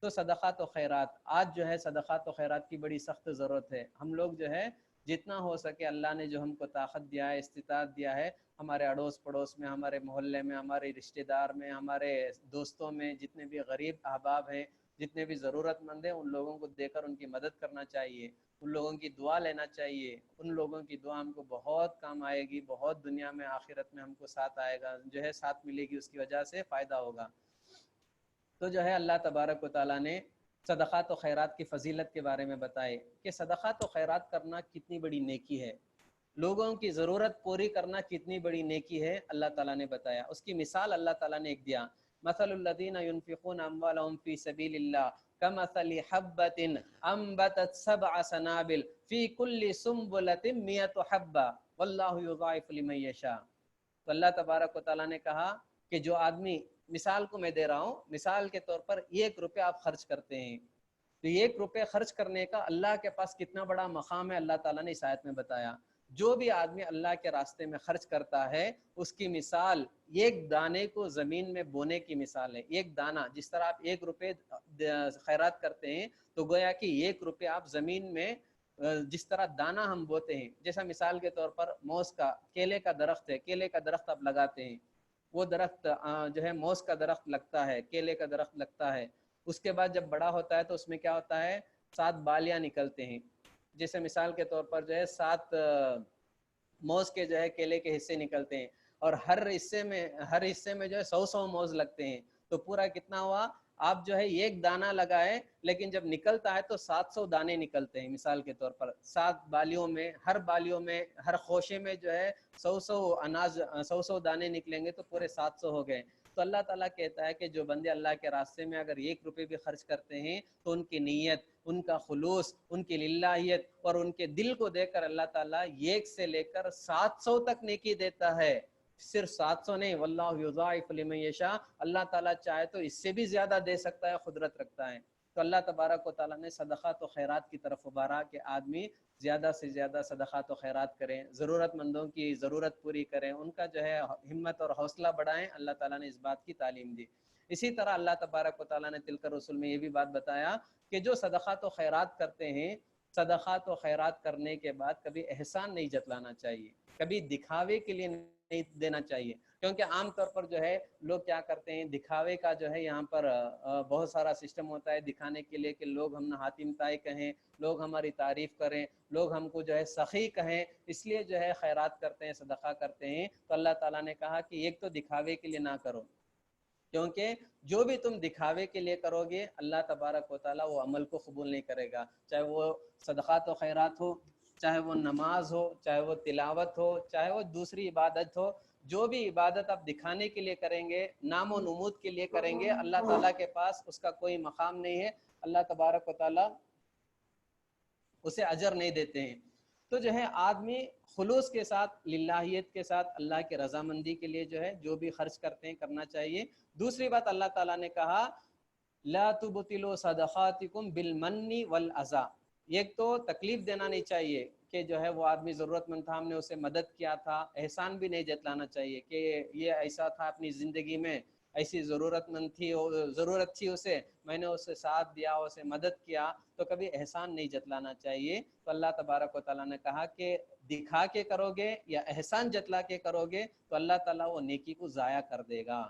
تو صدقات و خیرات، آج جو ہے صدقات و خیرات کی بڑی سخت ضرورت ہے۔ ہم لوگ جو ہے جتنا ہو سکے، اللہ نے جو ہم کو طاقت دیا ہے، استطاعت دیا ہے، ہمارے اڑوس پڑوس میں، ہمارے محلے میں، ہمارے رشتہ دار میں، ہمارے دوستوں میں جتنے بھی غریب احباب ہیں، جتنے بھی ضرورت مند ہیں، ان لوگوں کو دے کر ان کی مدد کرنا چاہیے، ان لوگوں کی دعا لینا چاہیے۔ ان لوگوں کی دعا ہم کو بہت کام آئے گی، بہت دنیا میں آخرت میں ہم کو ساتھ آئے گا، جو ہے ساتھ ملے گی، اس کی وجہ سے فائدہ ہوگا۔ تو جو ہے اللہ تبارک و تعالیٰ نے صدقات و خیرات کی فضیلت کے بارے میں بتائے کہ صدقات و خیرات کرنا کتنی بڑی نیکی ہے، لوگوں کی ضرورت پوری کرنا کتنی بڑی نیکی ہے، اللہ تعالیٰ نے بتایا۔ اس کی مثال اللہ تعالیٰ نے ایک دیا، مثل الذین ينفقون اموالهم فی سبیل اللہ کمثل حبۃ انبتت 7 سنابل فی کل سنبلۃ 100 حبۃ واللہ یضاعف لمن یشاء۔ تو اللہ تبارک و تعالیٰ نے کہا کہ جو آدمی، مثال کو میں دے رہا ہوں، مثال کے طور پر 1 روپے آپ خرچ کرتے ہیں، تو 1 روپے خرچ کرنے کا اللہ کے پاس کتنا بڑا مقام ہے، اللہ تعالیٰ نے اس آیت میں بتایا۔ جو بھی آدمی اللہ کے راستے میں خرچ کرتا ہے، اس کی مثال 1 دانے کو زمین میں بونے کی مثال ہے۔ 1 دانہ، جس طرح آپ 1 روپے خیرات کرتے ہیں تو گویا کہ 1 روپے آپ زمین میں جس طرح دانہ ہم بوتے ہیں، جیسا مثال کے طور پر موز کا، کیلے کا درخت ہے، کیلے کا درخت آپ لگاتے ہیں، وہ درخت جو ہے موز کا درخت لگتا ہے، کیلے کا درخت لگتا ہے، اس کے بعد جب بڑا ہوتا ہے تو اس میں کیا ہوتا ہے، 7 بالیاں نکلتے ہیں، جیسے مثال کے طور پر جو ہے 7 موز کے جو ہے کیلے کے حصے نکلتے ہیں، اور ہر حصے میں جو ہے 100 موز لگتے ہیں، تو پورا کتنا ہوا، آپ جو ہے 1 دانہ لگائے لیکن جب نکلتا ہے تو 700 دانے نکلتے ہیں۔ مثال کے طور پر 7 بالیوں میں، ہر بالیوں میں، ہر خوشے میں جو ہے 100 دانے نکلیں گے تو پورے 700 ہو گئے۔ تو اللہ تعالیٰ کہتا ہے کہ جو بندے اللہ کے راستے میں اگر 1 روپے بھی خرچ کرتے ہیں تو ان کی نیت، ان کا خلوص، ان کی للہیت اور ان کے دل کو دیکھ کر اللہ تعالیٰ 1 سے لے کر 700 تک نیکی دیتا ہے۔ صرف 700 نہیں، واللہ یضاعف لمن یشاء، اللہ تعالیٰ چاہے تو اس سے بھی زیادہ دے سکتا ہے، قدرت رکھتا ہے۔ تو اللہ تبارک و تعالیٰ نے صدقات و خیرات کی طرف ابھارا کہ آدمی زیادہ سے زیادہ صدقات و خیرات کریں، ضرورت مندوں کی ضرورت پوری کریں، ان کا جو ہے ہمت اور حوصلہ بڑھائیں۔ اللہ تعالیٰ نے اس بات کی تعلیم دی۔ اسی طرح اللہ تبارک و تعالیٰ نے تلک الرسل میں یہ بھی بات بتایا کہ جو صدقات و خیرات کرتے ہیں، صدقات و خیرات کرنے کے بعد کبھی احسان نہیں جتلانا چاہیے، کبھی دکھاوے کے لیے نہیں دینا چاہیے، کیونکہ عام طور پر جو ہے لوگ کیا کرتے ہیں، دکھاوے کا جو ہے یہاں پر بہت سارا سسٹم ہوتا ہے دکھانے کے لیے کہ لوگ ہم حاتم تائی کہیں، لوگ ہماری تعریف کریں، لوگ ہم کو جو ہے سخی کہیں، اس لیے جو ہے خیرات کرتے ہیں، صدقہ کرتے ہیں۔ تو اللہ تعالیٰ نے کہا کہ ایک تو دکھاوے کے لیے نہ کرو، کیونکہ جو بھی تم دکھاوے کے لیے کرو گے اللہ تبارک و تعالیٰ وہ عمل کو قبول نہیں کرے گا، چاہے وہ صدقات و خیرات ہو، چاہے وہ نماز ہو، چاہے وہ تلاوت ہو، چاہے وہ دوسری عبادت ہو، جو بھی عبادت آپ دکھانے کے لیے کریں گے، نام و نمود کے لیے کریں گے، اللہ تعالیٰ کے پاس اس کا کوئی مقام نہیں ہے، اللہ تبارک و تعالیٰ اسے اجر نہیں دیتے ہیں۔ تو جو ہے آدمی خلوص کے ساتھ، للہیت کے ساتھ، اللہ کے رضامندی کے لیے جو ہے جو بھی خرچ کرتے ہیں کرنا چاہیے۔ دوسری بات اللہ تعالیٰ نے کہا لا تبطلوا صدقاتکم بالمن والاذى، ایک تو تکلیف دینا نہیں چاہیے کہ جو ہے وہ آدمی ضرورت مند تھا، ہم نے اسے مدد کیا تھا، احسان بھی نہیں جتلانا چاہیے کہ یہ ایسا تھا اپنی زندگی میں ایسی ضرورت تھی اسے، میں نے اسے ساتھ دیا، اسے مدد کیا، تو کبھی احسان نہیں جتلانا چاہیے۔ تو اللہ تبارک و تعالیٰ نے کہا کہ دکھا کے کرو گے یا احسان جتلا کے کرو گے تو اللہ تعالیٰ وہ نیکی کو ضائع کر دے گا۔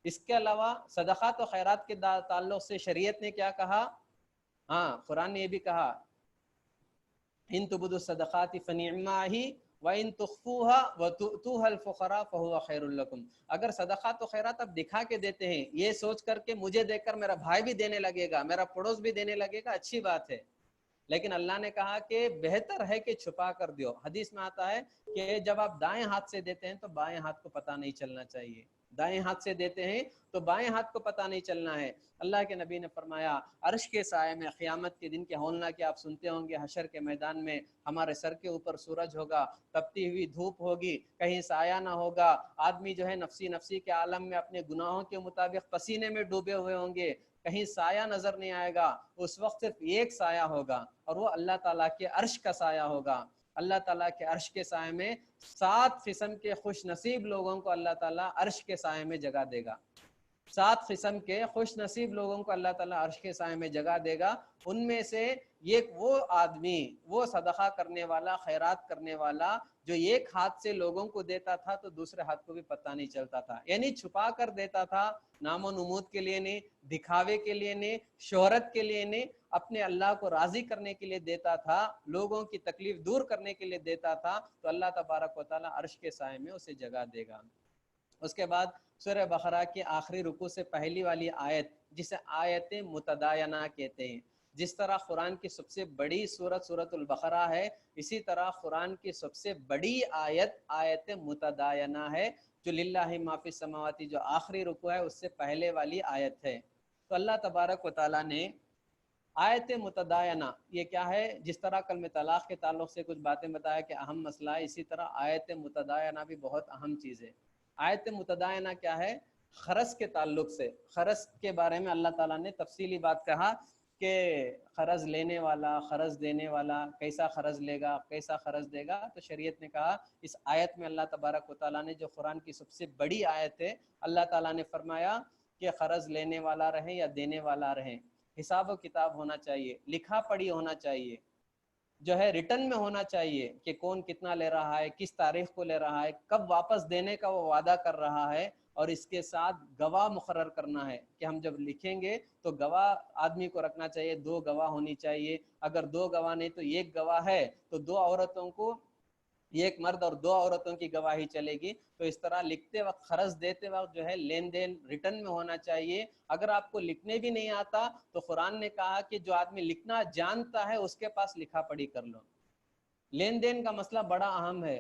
اس کے علاوہ صدقات و خیرات کے تعلق سے شریعت نے کیا کہا؟ ہاں، قرآن نے یہ بھی کہا ان تبدوا الصدقات فنعما ہی وان تخفوها وتؤتوها الفقراء فهو خیر لکم۔ اگر صدقات و خیرات آپ دکھا کے دیتے ہیں یہ سوچ کر کہ مجھے دیکھ کر میرا بھائی بھی دینے لگے گا، میرا پڑوس بھی دینے لگے گا، اچھی بات ہے، لیکن اللہ نے کہا کہ بہتر ہے کہ چھپا کر دیو۔ حدیث میں آتا ہے کہ جب آپ دائیں ہاتھ سے دیتے ہیں تو بائیں ہاتھ کو پتہ نہیں چلنا چاہیے، دائیں ہاتھ سے دیتے ہیں تو بائیں ہاتھ کو پتہ نہیں چلنا ہے۔ اللہ کے نبی نے فرمایا عرش کے سائے میں قیامت کے دن کے ہولنا کہ آپ سنتے ہوں گے حشر کے میدان میں ہمارے سر کے اوپر سورج ہوگا، تپتی ہوئی دھوپ ہوگی، کہیں سایہ نہ ہوگا، آدمی جو ہے نفسی نفسی کے عالم میں اپنے گناہوں کے مطابق پسینے میں ڈوبے ہوئے ہوں گے، کہیں سایہ نظر نہیں آئے گا، اس وقت صرف ایک سایہ ہوگا اور وہ اللہ تعالیٰ کے عرش کا سایہ ہوگا۔ اللہ تعالیٰ کے عرش کے سائے میں 7 قسم کے خوش نصیب لوگوں کو اللہ تعالیٰ عرش کے سائے میں جگہ دے گا، 7 قسم کے خوش نصیب لوگوں کو اللہ تعالیٰ عرش کے سائے میں جگہ دے گا۔ ان میں سے ایک وہ آدمی، وہ صدقہ کرنے والا، خیرات کرنے والا جو ایک ہاتھ سے لوگوں کو دیتا تھا تو دوسرے ہاتھ کو بھی پتہ نہیں چلتا تھا، یعنی چھپا کر دیتا تھا، نام و نمود کے لیے نہیں، دکھاوے کے لیے نہیں، شہرت کے لیے نہیں، اپنے اللہ کو راضی کرنے کے لیے دیتا تھا، لوگوں کی تکلیف دور کرنے کے لیے دیتا تھا، تو اللہ تبارک و تعالیٰ عرش کے سائے میں اسے جگہ دے گا۔ اس کے بعد سورہ بقرہ کی آخری رکوع سے پہلی والی آیت جسے آیت متداینہ کہتے ہیں، جس طرح قرآن کی سب سے بڑی سورۃ البقرہ ہے، اسی طرح قرآن کی سب سے بڑی آیت متداینہ ہے، جو للہ ما فی السماوات جو آخری رکوع ہے اس سے پہلے والی آیت ہے۔ تو اللہ تبارک و تعالیٰ نے آیت متداینہ یہ کیا ہے؟ جس طرح کلمہ طلاق کے تعلق سے کچھ باتیں بتایا کہ اہم مسئلہ ہے، اسی طرح آیت متداینہ بھی بہت اہم چیز ہے۔ آیت متداینہ کیا ہے؟ خرچ کے تعلق سے، خرچ کے بارے میں اللہ تعالیٰ نے تفصیلی بات کہا کہ قرض لینے والا، قرض دینے والا کیسا قرض لے گا، کیسا قرض دے گا۔ تو شریعت نے کہا اس آیت میں اللہ تبارک و تعالیٰ نے جو قرآن کی سب سے بڑی آیت ہے، اللہ تعالیٰ نے فرمایا کہ قرض لینے والا رہے یا دینے والا رہے، حساب و کتاب ہونا چاہیے، لکھا پڑھی ہونا چاہیے، جو ہے ریٹن میں ہونا چاہیے کہ کون کتنا لے رہا ہے، کس تاریخ کو لے رہا ہے، کب واپس دینے کا وہ وعدہ کر رہا ہے، اور اس کے ساتھ گواہ مقرر کرنا ہے کہ ہم جب لکھیں گے تو گواہ آدمی کو رکھنا چاہیے، 2 گواہ ہونی چاہیے، اگر 2 گواہ نہیں تو 1 گواہ ہے تو 2 عورتوں کو، 1 مرد اور 2 عورتوں کی گواہی چلے گی۔ تو اس طرح لکھتے وقت، قرض دیتے وقت جو ہے لین دین ریٹن میں ہونا چاہیے۔ اگر آپ کو لکھنے بھی نہیں آتا تو قرآن نے کہا کہ جو آدمی لکھنا جانتا ہے اس کے پاس لکھا پڑھی کر لو۔ لین دین کا مسئلہ بڑا اہم ہے،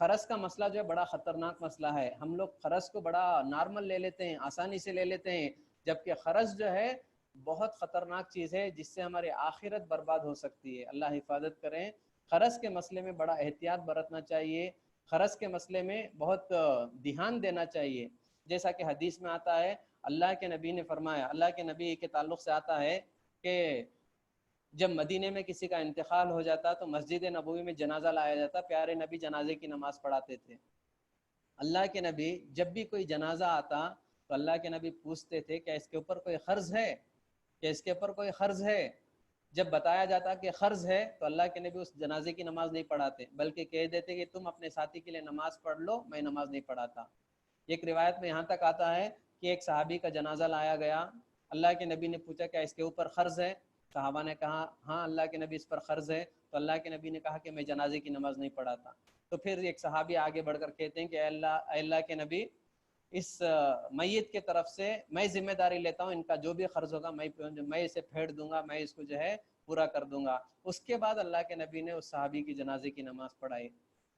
قرض کا مسئلہ جو ہے بڑا خطرناک مسئلہ ہے۔ ہم لوگ قرض کو بڑا نارمل لے لیتے ہیں، آسانی سے لے لیتے ہیں، جبکہ قرض جو ہے بہت خطرناک چیز ہے جس سے ہماری آخرت برباد ہو سکتی ہے۔ اللہ حفاظت کریں۔ قرض کے مسئلے میں بڑا احتیاط برتنا چاہیے، قرض کے مسئلے میں بہت دھیان دینا چاہیے۔ جیسا کہ حدیث میں آتا ہے، اللہ کے نبی نے فرمایا، اللہ کے نبی کے تعلق سے آتا ہے کہ جب مدینے میں کسی کا انتقال ہو جاتا تو مسجد نبوی میں جنازہ لایا جاتا، پیارے نبی جنازے کی نماز پڑھاتے تھے۔ اللہ کے نبی جب بھی کوئی جنازہ آتا تو اللہ کے نبی پوچھتے تھے کیا اس کے اوپر کوئی قرض ہے، کیا اس کے اوپر کوئی قرض ہے؟ جب بتایا جاتا کہ قرض ہے تو اللہ کے نبی اس جنازے کی نماز نہیں پڑھاتے، بلکہ کہہ دیتے کہ تم اپنے ساتھی کے لیے نماز پڑھ لو، میں نماز نہیں پڑھاتا۔ ایک روایت میں یہاں تک آتا ہے کہ ایک صحابی کا جنازہ لایا گیا، اللہ کے نبی نے پوچھا کیا اس کے اوپر قرض ہے؟ صحابہ نے کہا ہاں اللہ کے نبی اس پر قرض ہے، تو اللہ کے نبی نے کہا کہ میں جنازے کی نماز نہیں پڑھاتا۔ تو پھر ایک صحابی آگے بڑھ کر کہتے ہیں کہ اے اللہ کے نبی، اس میت کے طرف سے میں ذمہ داری لیتا ہوں، ان کا جو بھی قرض ہوگا میں اسے پھیڑ دوں گا، میں اس کو جو ہے پورا کر دوں گا۔ اس کے بعد اللہ کے نبی نے اس صحابی کی جنازے کی نماز پڑھائی۔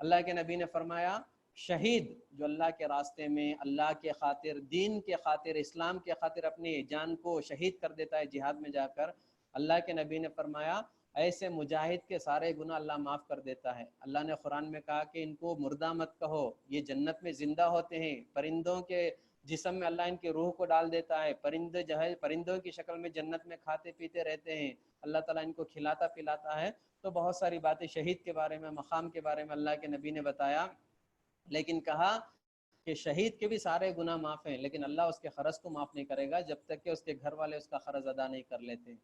اللہ کے نبی نے فرمایا شہید جو اللہ کے راستے میں، اللہ کے خاطر، دین کے خاطر، اسلام کے خاطر اپنی جان کو شہید کر دیتا ہے جہاد میں جا کر، اللہ کے نبی نے فرمایا ایسے مجاہد کے سارے گناہ اللہ معاف کر دیتا ہے۔ اللہ نے قرآن میں کہا کہ ان کو مردہ مت کہو، یہ جنت میں زندہ ہوتے ہیں، پرندوں کے جسم میں اللہ ان کی روح کو ڈال دیتا ہے، پرندے جو ہے پرندوں کی شکل میں جنت میں کھاتے پیتے رہتے ہیں، اللہ تعالیٰ ان کو کھلاتا پلاتا ہے۔ تو بہت ساری باتیں شہید کے بارے میں، مقام کے بارے میں اللہ کے نبی نے بتایا، لیکن کہا کہ شہید کے بھی سارے گناہ معاف ہیں، لیکن اللہ اس کے قرض کو معاف نہیں کرے گا جب تک کہ اس کے گھر والے اس کا قرض ادا نہیں کر لیتے۔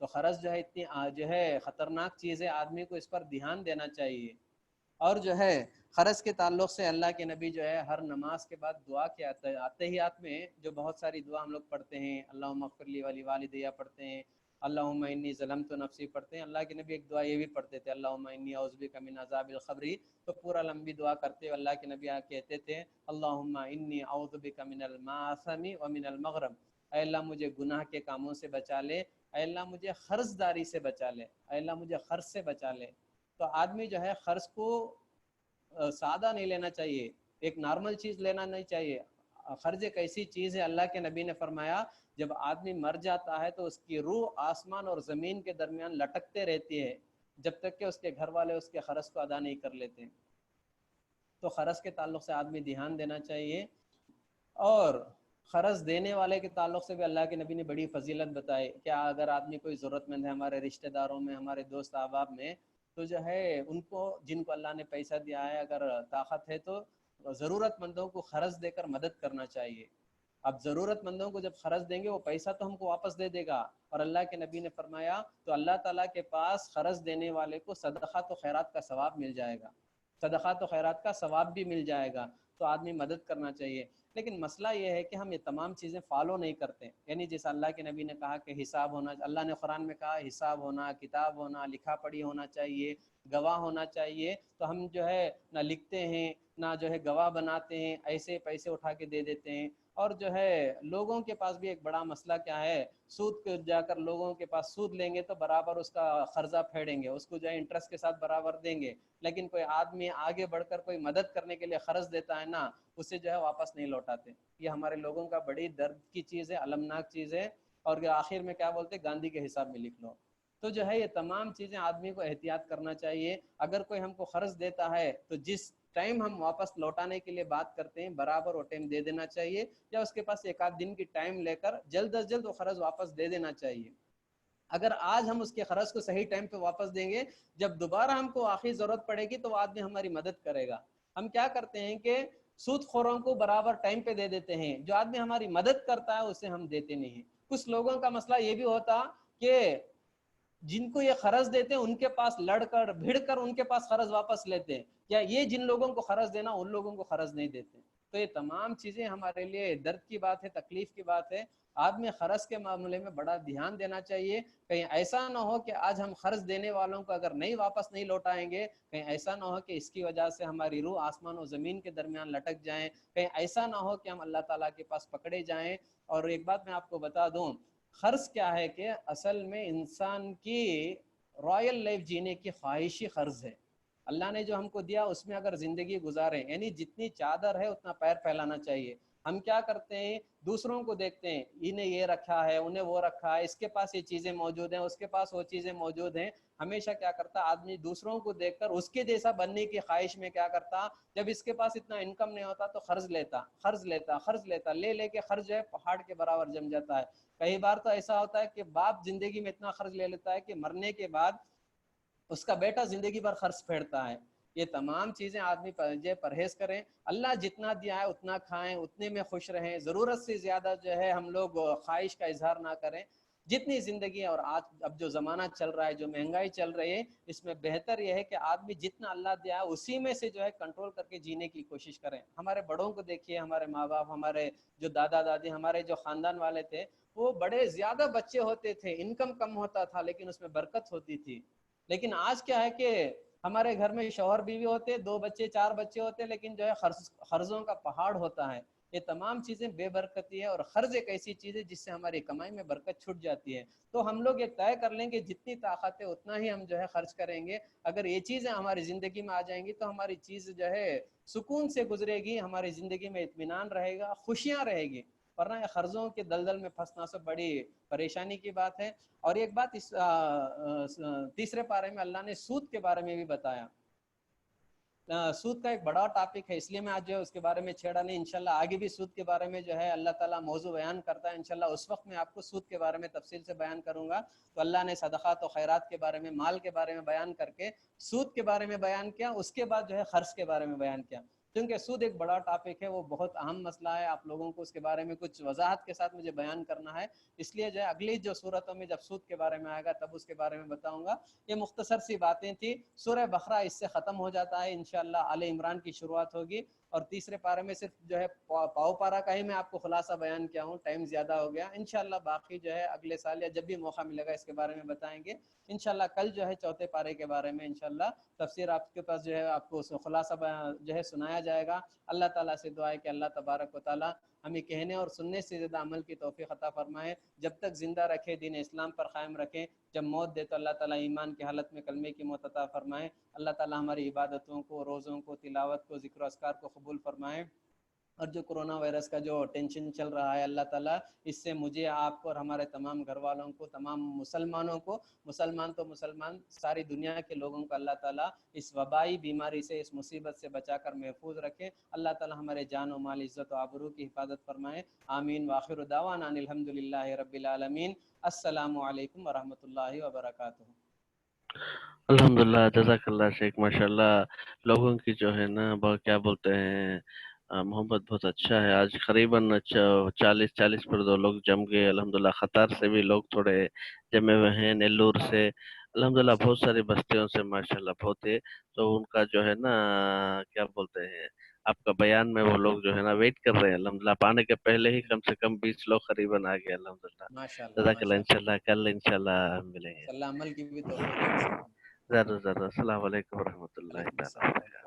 تو قرض جو ہے اتنی جو ہے خطرناک چیز ہے، آدمی کو اس پر دھیان دینا چاہیے۔ اور جو ہے قرض کے تعلق سے اللہ کے نبی جو ہے ہر نماز کے بعد دعا کے اتحیات میں جو بہت ساری دعا ہم لوگ پڑھتے ہیں، اللہم اغفر لی ولی والدیہ پڑھتے ہیں، اللہم انی ظلمت نفسی پڑھتے ہیں، اللہ کے نبی ایک دعا یہ بھی پڑھتے تھے، اللہم انی اعوذ بک من عذاب القبر۔ تو پورا لمبی دعا کرتے ہوئے اللہ کے نبی کہتے تھے، اللہم انی اعوذ بک من المعاصم ومن المغرم، اے اللہ مجھے گناہ کے کاموں سے بچا لے، اے اللہ مجھے قرض داری سے بچا لے، اے اللہ مجھے قرض سے بچا لے۔ تو آدمی جو ہے قرض کو سادہ نہیں لینا چاہیے، ایک نارمل چیز لینا نہیں چاہیے۔ قرض ایک ایسی چیز ہے، اللہ کے نبی نے فرمایا جب آدمی مر جاتا ہے تو اس کی روح آسمان اور زمین کے درمیان لٹکتے رہتی ہے جب تک کہ اس کے گھر والے اس کے قرض کو ادا نہیں کر لیتے۔ تو قرض کے تعلق سے آدمی دھیان دینا چاہیے۔ اور قرض دینے والے کے تعلق سے بھی اللہ کے نبی نے بڑی فضیلت بتائی، کیا اگر آدمی کوئی ضرورت مند ہے ہمارے رشتہ داروں میں، ہمارے دوست احباب میں، تو جو ہے ان کو جن کو اللہ نے پیسہ دیا ہے، اگر طاقت ہے تو ضرورت مندوں کو قرض دے کر مدد کرنا چاہیے۔ اب ضرورت مندوں کو جب قرض دیں گے وہ پیسہ تو ہم کو واپس دے دے گا، اور اللہ کے نبی نے فرمایا تو اللہ تعالیٰ کے پاس قرض دینے والے کو صدقات و خیرات کا ثواب مل جائے گا، صدقات و خیرات کا ثواب بھی مل جائے گا۔ تو آدمی مدد کرنا چاہیے۔ لیکن مسئلہ یہ ہے کہ ہم یہ تمام چیزیں فالو نہیں کرتے، یعنی جیسا اللہ کے نبی نے کہا کہ حساب ہونا، اللہ نے قرآن میں کہا حساب ہونا، کتاب ہونا، لکھا پڑھی ہونا چاہیے، گواہ ہونا چاہیے، تو ہم جو ہے نہ لکھتے ہیں نہ جو ہے گواہ بناتے ہیں، ایسے پیسے اٹھا کے دے دیتے ہیں۔ اور جو ہے لوگوں کے پاس بھی ایک بڑا مسئلہ کیا ہے، سود کو جا کر لوگوں کے پاس سود لیں گے تو برابر اس کا قرضہ پھیڑیں گے، اس کو جو ہے انٹرسٹ کے ساتھ برابر دیں گے، لیکن کوئی آدمی آگے بڑھ کر کوئی مدد کرنے کے لیے قرض دیتا ہے نا، اسے جو ہے واپس نہیں لوٹاتے۔ یہ ہمارے لوگوں کا بڑی درد کی چیز ہے، المناک چیز ہے۔ اور آخر میں کیا بولتے، گاندھی کے حساب میں لکھ لو۔ تو جو ہے یہ تمام چیزیں آدمی کو احتیاط کرنا چاہیے۔ اگر کوئی ہم کو قرض دیتا ہے تو جس ٹائم ہم واپس لوٹانے کے لیے بات کرتے ہیں برابر وہ ٹائم دے دینا چاہیے، یا اس کے پاس ایک آدھ دن کی ٹائم لے کر جلد از جلد وہ قرض واپس دے دینا چاہیے۔ اگر آج ہم اس کے قرض کو صحیح ٹائم پہ واپس دیں گے، جب دوبارہ ہم کو آخری ضرورت پڑے گی تو وہ آدمی ہماری مدد کرے گا۔ ہم کیا کرتے ہیں کہ سود خوروں کو برابر ٹائم پہ دے دیتے ہیں، جو آدمی ہماری مدد کرتا ہے اسے ہم دیتے نہیں ہیں۔ کچھ لوگوں کا مسئلہ یہ بھی ہوتا کہ جن کو یہ قرض دیتے ہیں ان کے پاس لڑ کر بھیڑ کر ان کے پاس قرض واپس لیتے ہیں، یا یہ جن لوگوں کو قرض دینا ان لوگوں کو قرض نہیں دیتے۔ تو یہ تمام چیزیں ہمارے لیے درد کی بات ہے، تکلیف کی بات ہے۔ آدمی قرض کے معاملے میں بڑا دھیان دینا چاہیے، کہیں ایسا نہ ہو کہ آج ہم قرض دینے والوں کو اگر نہیں واپس نہیں لوٹائیں گے، کہیں ایسا نہ ہو کہ اس کی وجہ سے ہماری روح آسمان و زمین کے درمیان لٹک جائیں، کہیں ایسا نہ ہو کہ ہم اللہ تعالیٰ کے پاس پکڑے جائیں۔ اور ایک بات میں آپ کو بتا دوں، قرض کیا ہے کہ اصل میں انسان کی رائل لائف جینے کی خواہشی قرض ہے۔ اللہ نے جو ہم کو دیا اس میں اگر زندگی گزاریں، یعنی جتنی چادر ہے اتنا پیر پھیلانا چاہیے۔ ہم کیا کرتے ہیں، دوسروں کو دیکھتے ہیں، انہیں یہ رکھا ہے، انہیں وہ رکھا ہے، اس کے پاس یہ چیزیں موجود ہیں، اس کے پاس وہ چیزیں موجود ہیں۔ ہمیشہ کیا کرتا آدمی دوسروں کو دیکھ کر اس کے جیسا بننے کی خواہش میں کیا کرتا، جب اس کے پاس اتنا انکم نہیں ہوتا تو قرض لیتا لے لے کے قرض جو ہے پہاڑ کے برابر جم جاتا ہے۔ کئی بار تو ایسا ہوتا ہے کہ باپ زندگی میں اتنا قرض لے لیتا ہے کہ مرنے کے بعد اس کا بیٹا زندگی بھر قرض پھیڑتا ہے۔ یہ تمام چیزیں آدمی پرہیز کریں، اللہ جتنا دیا ہے اتنا کھائیں، اتنے میں خوش رہیں، ضرورت سے زیادہ جو ہے ہم لوگ خواہش کا اظہار نہ کریں۔ جتنی زندگی، اور آج اب جو زمانہ چل رہا ہے، جو مہنگائی چل رہی ہے، اس میں بہتر یہ ہے کہ آدمی جتنا اللہ دیا ہے اسی میں سے جو ہے کنٹرول کر کے جینے کی کوشش کریں۔ ہمارے بڑوں کو دیکھیے، ہمارے ماں باپ، ہمارے جو دادا دادی، ہمارے جو خاندان والے تھے، وہ بڑے زیادہ بچے ہوتے تھے، انکم کم ہوتا تھا لیکن اس میں برکت ہوتی تھی۔ لیکن آج کیا ہے کہ ہمارے گھر میں شوہر بیوی ہوتے، 2 بچے 4 بچے ہوتے، لیکن جو ہے قرضوں کا پہاڑ ہوتا ہے۔ یہ تمام چیزیں بے برکتی ہے، اور قرض ایک ایسی چیز ہے جس سے ہماری کمائی میں برکت چھٹ جاتی ہے۔ تو ہم لوگ یہ طے کر لیں کہ جتنی طاقت ہے اتنا ہی ہم جو ہے خرچ کریں گے۔ اگر یہ چیزیں ہماری زندگی میں آ جائیں گی تو ہماری چیز جو ہے سکون سے گزرے گی، ہماری زندگی میں اطمینان رہے گا، خوشیاں رہے گی، ورنہ یہ قرضوں کے دلدل میں پھنسنا سب بڑی پریشانی کی بات ہے۔ اور ایک بات اس تیسرے پارے میں اللہ نے سود کے بارے میں بھی بتایا۔ سود کا ایک بڑا ٹاپک ہے، اس لیے میں آج جو ہے اس کے بارے میں چھیڑا نہیں۔ انشاءاللہ آگے بھی سود کے بارے میں جو ہے اللہ تعالیٰ موضوع بیان کرتا ہے، انشاءاللہ اس وقت میں آپ کو سود کے بارے میں تفصیل سے بیان کروں گا۔ تو اللہ نے صدقات و خیرات کے بارے میں، مال کے بارے میں بیان کر کے سود کے بارے میں بیان کیا، اس کے بعد جو ہے قرض کے بارے میں بیان کیا۔ چونکہ سود ایک بڑا ٹاپک ہے, وہ بہت اہم مسئلہ ہے, آپ لوگوں کو اس کے بارے میں کچھ وضاحت کے ساتھ مجھے بیان کرنا ہے, اس لیے جو ہے اگلی جو صورتوں میں جب سود کے بارے میں آئے گا تب اس کے بارے میں بتاؤں گا. یہ مختصر سی باتیں تھی. سورہ بقرہ اس سے ختم ہو جاتا ہے انشاءاللہ, آل عمران کی شروعات ہوگی, اور تیسرے پارے میں صرف جو ہے پاؤ پارا کا ہی میں آپ کو خلاصہ بیان کیا ہوں, ٹائم زیادہ ہو گیا. انشاءاللہ باقی جو ہے اگلے سال یا جب بھی موقع ملے گا اس کے بارے میں بتائیں گے. انشاءاللہ کل جو ہے چوتھے پارے کے بارے میں انشاءاللہ تفسیر آپ کے پاس جو ہے آپ کو خلاصہ جو ہے سنایا جائے گا. اللہ تعالیٰ سے دعا ہے کہ اللہ تبارک و تعالیٰ ہمیں کہنے اور سننے سے زیادہ عمل کی توفیق عطا فرمائے, جب تک زندہ رکھے دین اسلام پر قائم رکھیں, جب موت دے تو اللہ تعالیٰ ایمان کی حالت میں کلمے کی موت عطا فرمائے. اللہ تعالیٰ ہماری عبادتوں کو, روزوں کو, تلاوت کو, ذکر و اذکار کو قبول فرمائے. اور جو کرونا وائرس کا جو ٹینشن چل رہا ہے, اللہ تعالیٰ اس سے مجھے, آپ کو اور ہمارے تمام گھر والوں کو, تمام مسلمانوں کو, مسلمان تو مسلمان ساری دنیا کے لوگوں کو اللہ تعالیٰ اس وبائی بیماری سے, اس مصیبت سے بچا کر محفوظ رکھے. اللہ تعالیٰ ہمارے جان و مال, عزت و آبرو کی حفاظت فرمائے. آمین. وآخر دعوانا ان الحمد للہ رب العالمین. السلام علیکم ورحمۃ اللہ وبرکاتہ. الحمدللہ, جزاک اللہ شیخ, ماشاء اللہ. لوگوں کی جو ہے نا کیا بولتے ہیں, محبت بہت اچھا ہے. آج قریباً 40 پر 2 لوگ جم گئے. الحمدللہ خطار سے بھی لوگ تھوڑے جمے ہوئے ہیں, نیلور سے, الحمدللہ بہت ساری بستیوں سے ماشاءاللہ بہت ہے. تو ان کا جو ہے نا کیا بولتے ہیں, آپ کا بیان میں وہ لوگ جو ہے نا ویٹ کر رہے ہیں. الحمدللہ آپ آنے کے پہلے ہی کم سے کم 20 لوگ قریباً آ گئے. الحمدللہ, ماشاء اللہ جزاک اللہ. ماشاء اللہ. انشاءاللہ کل انشاءاللہ ہم ملیں گے. اللہ عمل کی بھی توفیق نصیب. ضرور ضرور. السلام علیکم ورحمۃ اللہ وعلیکم تعالیٰ. السلام.